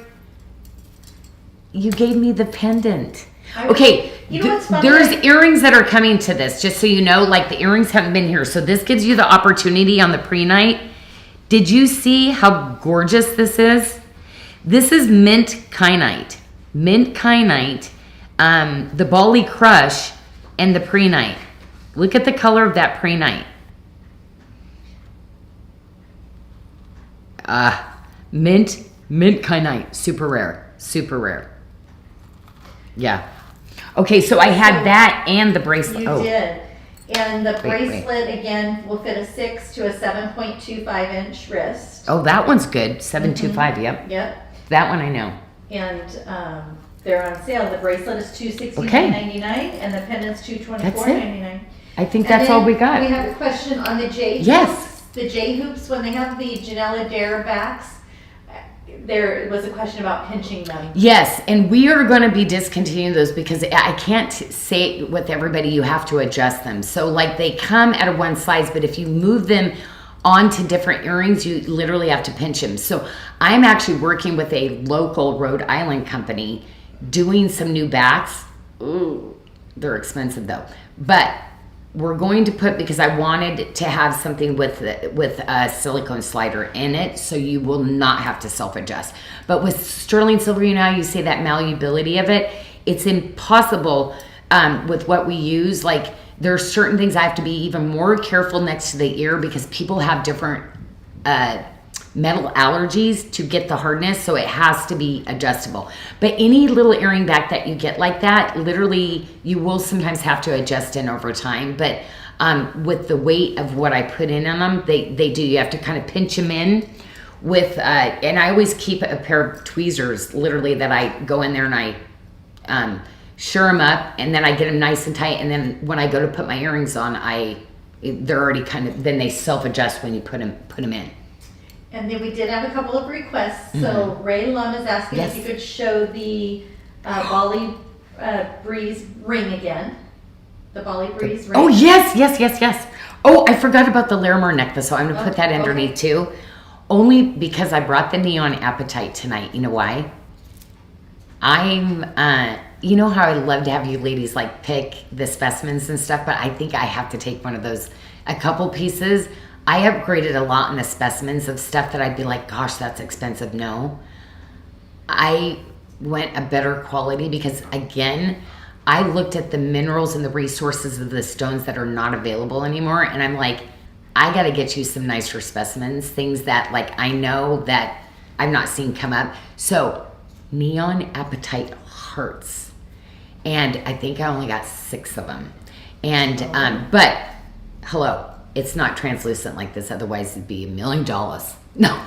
You gave me the pendant. Okay. You know what's funny? There's earrings that are coming to this, just so you know. Like the earrings haven't been here. So this gives you the opportunity on the pre-night. Did you see how gorgeous this is? This is mint kyanite. Mint kyanite, the Bali Crush, and the Prehnite. Look at the color of that Prehnite. Mint kyanite. Super rare. Super rare. Yeah. Okay, so I had that and the bracelet. You did. And the bracelet, again, will fit a 6 to a 7.25 inch wrist. Oh, that one's good. 725, yep. Yep. That one I know. And they're on sale. The bracelet is $269.99 and the pendant's $224.99. I think that's all we got. We have a question on the J-hoops. Yes. The J-hoops, when they have the Janela Dare backs, there was a question about pinching them. Yes, and we are going to be discontinuing those because I can't say with everybody you have to adjust them. So like they come at a one size, but if you move them onto different earrings, you literally have to pinch them. So I'm actually working with a local Rhode Island company doing some new backs. Ooh, they're expensive though. But we're going to put, because I wanted to have something with a silicone slider in it, so you will not have to self-adjust. But with sterling silver, you know, you say that malleability of it, it's impossible with what we use. Like there are certain things I have to be even more careful next to the ear because people have different metal allergies to get the hardness, so it has to be adjustable. But any little earring back that you get like that, literally you will sometimes have to adjust in over time. But with the weight of what I put in on them, they do, you have to kind of pinch them in with and I always keep a pair of tweezers literally that I go in there and I sure them up, and then I get them nice and tight, and then when I go to put my earrings on, they're already kind of, then they self-adjust when you put them in. And then we did have a couple of requests. So Ray Lum is asking if you could show the Bali Breeze ring again. The Bali Breeze ring. Oh, yes. Oh, I forgot about the Larimar necklace, so I'm going to put that underneath too. Only because I brought the Neon Appetite tonight. You know why? You know how I love to have you ladies like pick the specimens and stuff, but I think I have to take one of those, a couple pieces. I upgraded a lot in the specimens of stuff that I'd be like, gosh, that's expensive. No, I went a better quality because, again, I looked at the minerals and the resources of the stones that are not available anymore, and I'm like, I got to get you some nicer specimens, things that like I know that I've not seen come up. So Neon Appetite hearts, and I think I only got 6 of them. And but hello. It's not translucent like this, otherwise it'd be $1 million. No.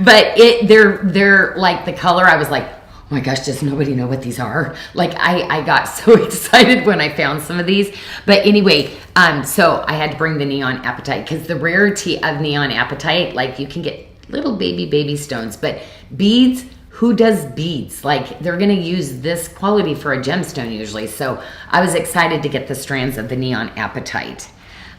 But they're like the color, I was like, oh my gosh, does nobody know what these are? Like I got so excited when I found some of these. But anyway, so I had to bring the Neon Appetite because the rarity of Neon Appetite, like you can get little baby stones, but beads, who does beads? Like they're going to use this quality for a gemstone usually. So I was excited to get the strands of the Neon Appetite.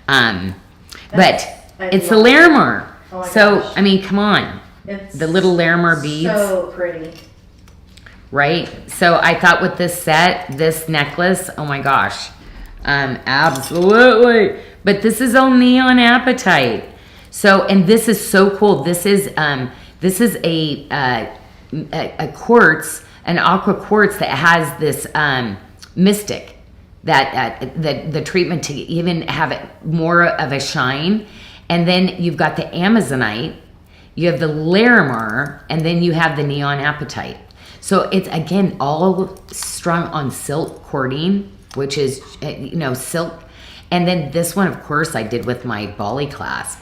But it's a Larimar. Oh my so, gosh. I mean, come on. It's the little Larimar beads. So pretty. Right? So I thought with this set, this necklace, oh my gosh. Absolutely. But this is all Neon Appetite. So, and this is so cool. This is a quartz, an aqua quartz that has this mystic. That the treatment to even have it more of a shine. And then you've got the Amazonite, you have the Larimar, and then you have the Neon Appetite. So it's, again, all strung on silk cording, which is, silk. And then this one, of course, I did with my Bali clasp.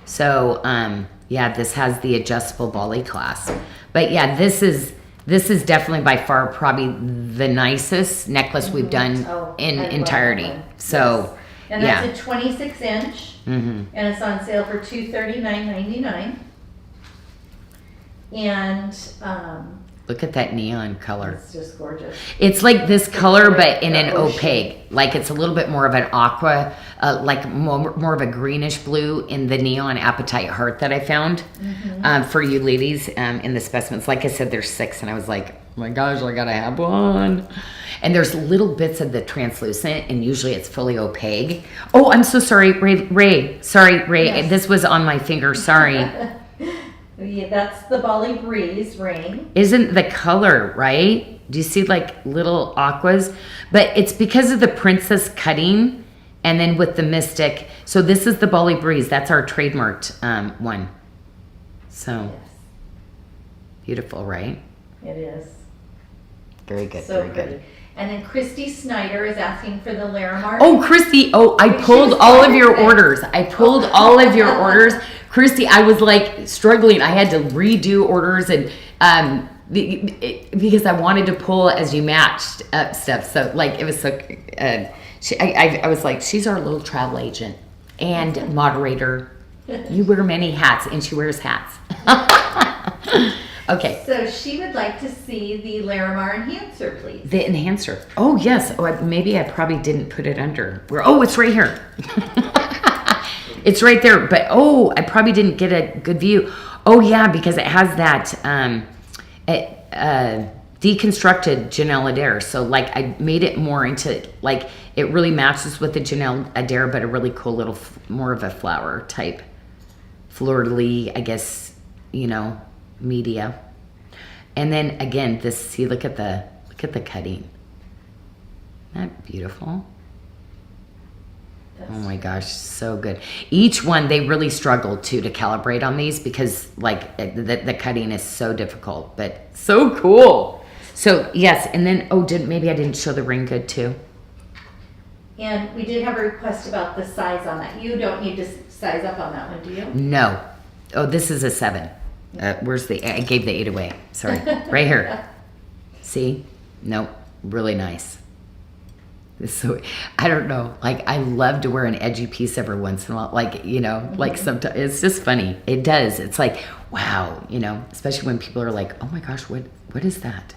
So, yeah, this has the adjustable Bali clasp. But yeah, this is definitely by far probably the nicest necklace we've done in entirety. So, yes. And that's a 26 inch, and it's on sale for $239.99. And look at that neon color. it's just gorgeous. It's like this color, but in an the ocean. opaque. Like it's a little bit more of an aqua, like more of a greenish blue in the Neon Appetite heart that I found for you ladies in the specimens. Like I said, there's 6, and I was like, oh my gosh, I gotta have one. And there's little bits of the translucent, and usually it's fully opaque. Oh, I'm so sorry, Ray. Sorry, Ray. Yes. This was on my finger. Sorry. Yeah, that's the Bali Breeze ring. Isn't the color, right? Do you see like little aquas? But it's because of the princess cutting and then with the mystic. So this is the Bali Breeze. That's our trademarked one. So Yes, beautiful, right? it is. Very good, So very pretty. good. And then Christy Snyder is asking for the Larimar. Oh, Christy. Oh, I She pulled was all of quiet your today. orders. I pulled all of your orders. Christy, I was like struggling. I had to redo orders and because I wanted to pull as you matched up stuff. So like it was so. I was like, she's our little travel agent and moderator. You wear many hats, and she wears hats. Okay. So she would like to see the Larimar enhancer, please. The enhancer. Oh yes. Oh, maybe I probably didn't put it under. Where? Oh, it's right here. It's right there. But oh, I probably didn't get a good view. Oh yeah, because it has that deconstructed Janelle Adair. So like I made it more into like it really matches with the Janelle Adair, but a really cool little more of a flower type, fleur-de-lis, I guess, you know, media. And then again, this, see, look at the cutting. Isn't that beautiful? Oh my gosh, so good. Each one, they really struggled to calibrate on these because like the cutting is so difficult, but so cool. So yes, and then, oh, maybe I didn't show the ring good too. And we did have a request about the size on that. You don't need to size up on that one, do you? No. Oh, this is a 7. Where's I gave the 8 away. Sorry. Right here. See? Nope. Really nice. So I don't know. Like I love to wear an edgy piece every once in a while. Like, you know, like sometimes it's just funny. It does. It's like, wow, you know, especially when people are like, oh my gosh, what is that?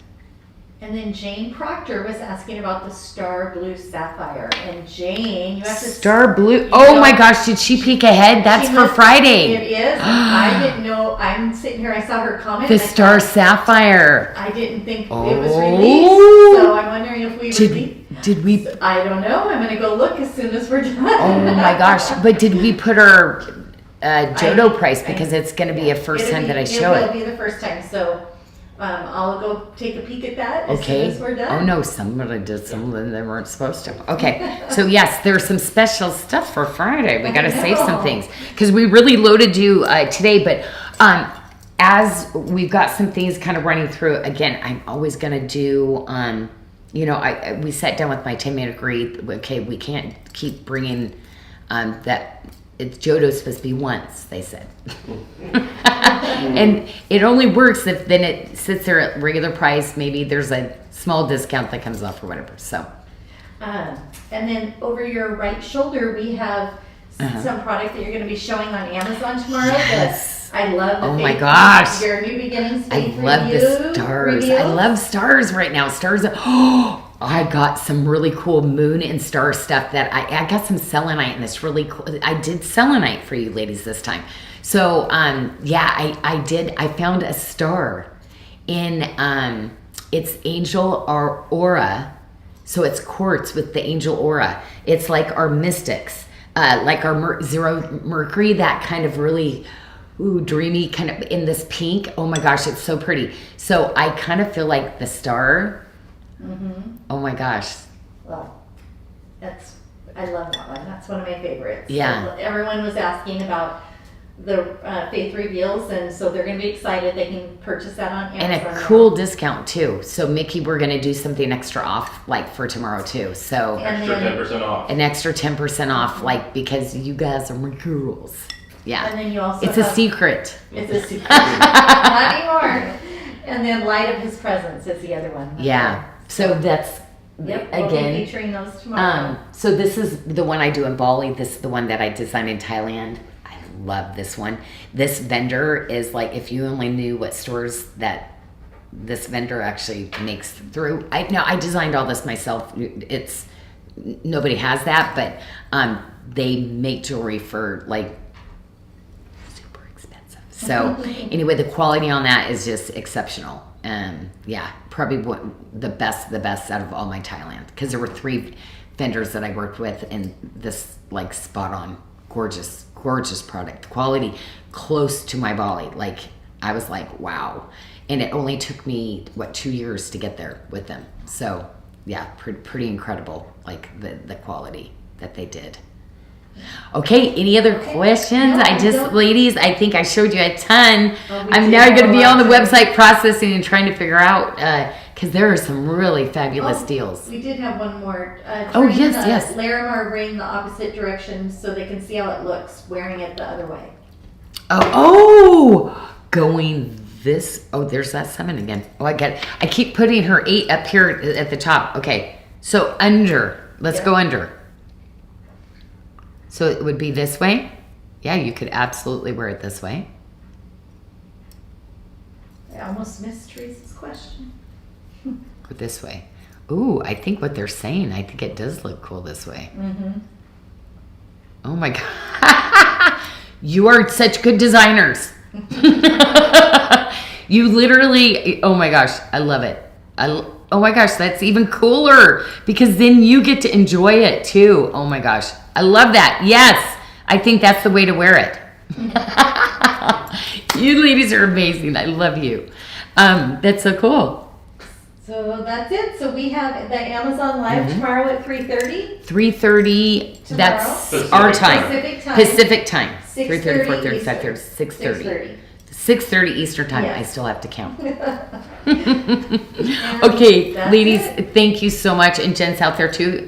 And then Jane Proctor was asking about the Star Blue Sapphire. And Jane, you have to... Star Blue. Oh my gosh, did she peek ahead? That's for Friday. It is. I didn't know. I'm sitting here. I saw her comment. The Star Sapphire. I didn't think it was released. So I'm wondering if we Did we? I don't know. I'm going to go look as soon as we're done. Oh my gosh. But did we put our Jodo price? Because it's going to be a first time that I show it. It will be the first time. So I'll go take a peek at that as soon as we're done. Oh no, somebody did something they weren't supposed to. Okay, so yes, there's some special stuff for Friday. We got to save some things because we really loaded you today. But as we've got some things kind of running through, again, I'm always going to do, you know, we sat down with my 10-minute agree. Okay, we can't keep bringing that. It's Jodo's supposed to be once, they said. And it only works if then it sits there at regular price. Maybe there's a small discount that comes off or whatever. So, and then over your right shoulder, we have some product that you're going to be showing on Amazon tomorrow. Yes. I love the Oh my faith- gosh. Your New Beginnings I faith love review, the stars. review. I love stars right now. Stars. Oh, I got some really cool moon and star stuff that I got some selenite and this really cool. I did selenite for you ladies this time. So, yeah, I did. I found a star in, it's angel aura. So it's quartz with the angel aura. It's like our mystics, like our zero Mercury, that kind of really dreamy kind of in this pink. Oh my gosh, it's so pretty. So I kind of feel like the star. Oh my gosh. Well, I love that one. That's one of my favorites. Yeah. So everyone was asking about the faith reveals, and so they're going to be excited. They can purchase that on Amazon. And a cool discount too. So Mickey, we're going to do something extra off like for tomorrow too. So And Extra then- 10% off. an extra 10% off, like because you guys are my girls. Yeah. And then you also It's a have- secret. It's a secret. Not anymore. And then Light of His Presence is the other one. Yeah. So that's Yep. We'll again. be featuring those tomorrow. So this is the one I do in Bali. This is the one that I designed in Thailand. I love this one. This vendor is like, if you only knew what stores that this vendor actually makes through. I designed all this myself. It's nobody has that, but they make jewelry for like super expensive. So anyway, the quality on that is just exceptional. Yeah, probably the best out of all my Thailand, because there were 3 vendors that I worked with, and this like spot on, gorgeous product quality, close to my Bali. Like I was like, wow. And it only took me, 2 years to get there with them. So yeah, pretty incredible, like the quality that they did. Okay, any other questions? No, ladies, I think I showed you a ton. Oh, I'm now going to be on the website processing and trying to figure out, because there are some really fabulous deals. We did have one more. Oh, yes. Larimar ring the opposite direction so they can see how it looks wearing it the other way. Going this. Oh, there's that 7 again. Oh, I get it. I keep putting her 8 up here at the top. Okay, so under. Let's go under. So it would be this way. Yeah, you could absolutely wear it this way. I almost missed Teresa's question. Or this way. Ooh, I think what they're saying, I think it does look cool this way. Mm-hmm. Oh my God. You are such good designers. You literally, oh my gosh, I love it. Oh my gosh, that's even cooler because then you get to enjoy it too. Oh my gosh, I love that. Yes, I think that's the way to wear it. You ladies are amazing. I love you. That's so cool. So that's it. So we have the Amazon Live tomorrow at 3:30. 3:30. That's our time. Pacific time. 3:30, 4:30, 5:30, 6:30. 6:30 Eastern time. Yes. I still have to count. Okay, ladies, thank you so much. And Jen's out there too.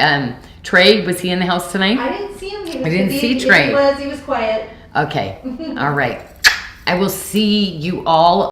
Trey, was he in the house tonight? I didn't see him. I didn't see Trey. He was quiet. Okay. All right. I will see you all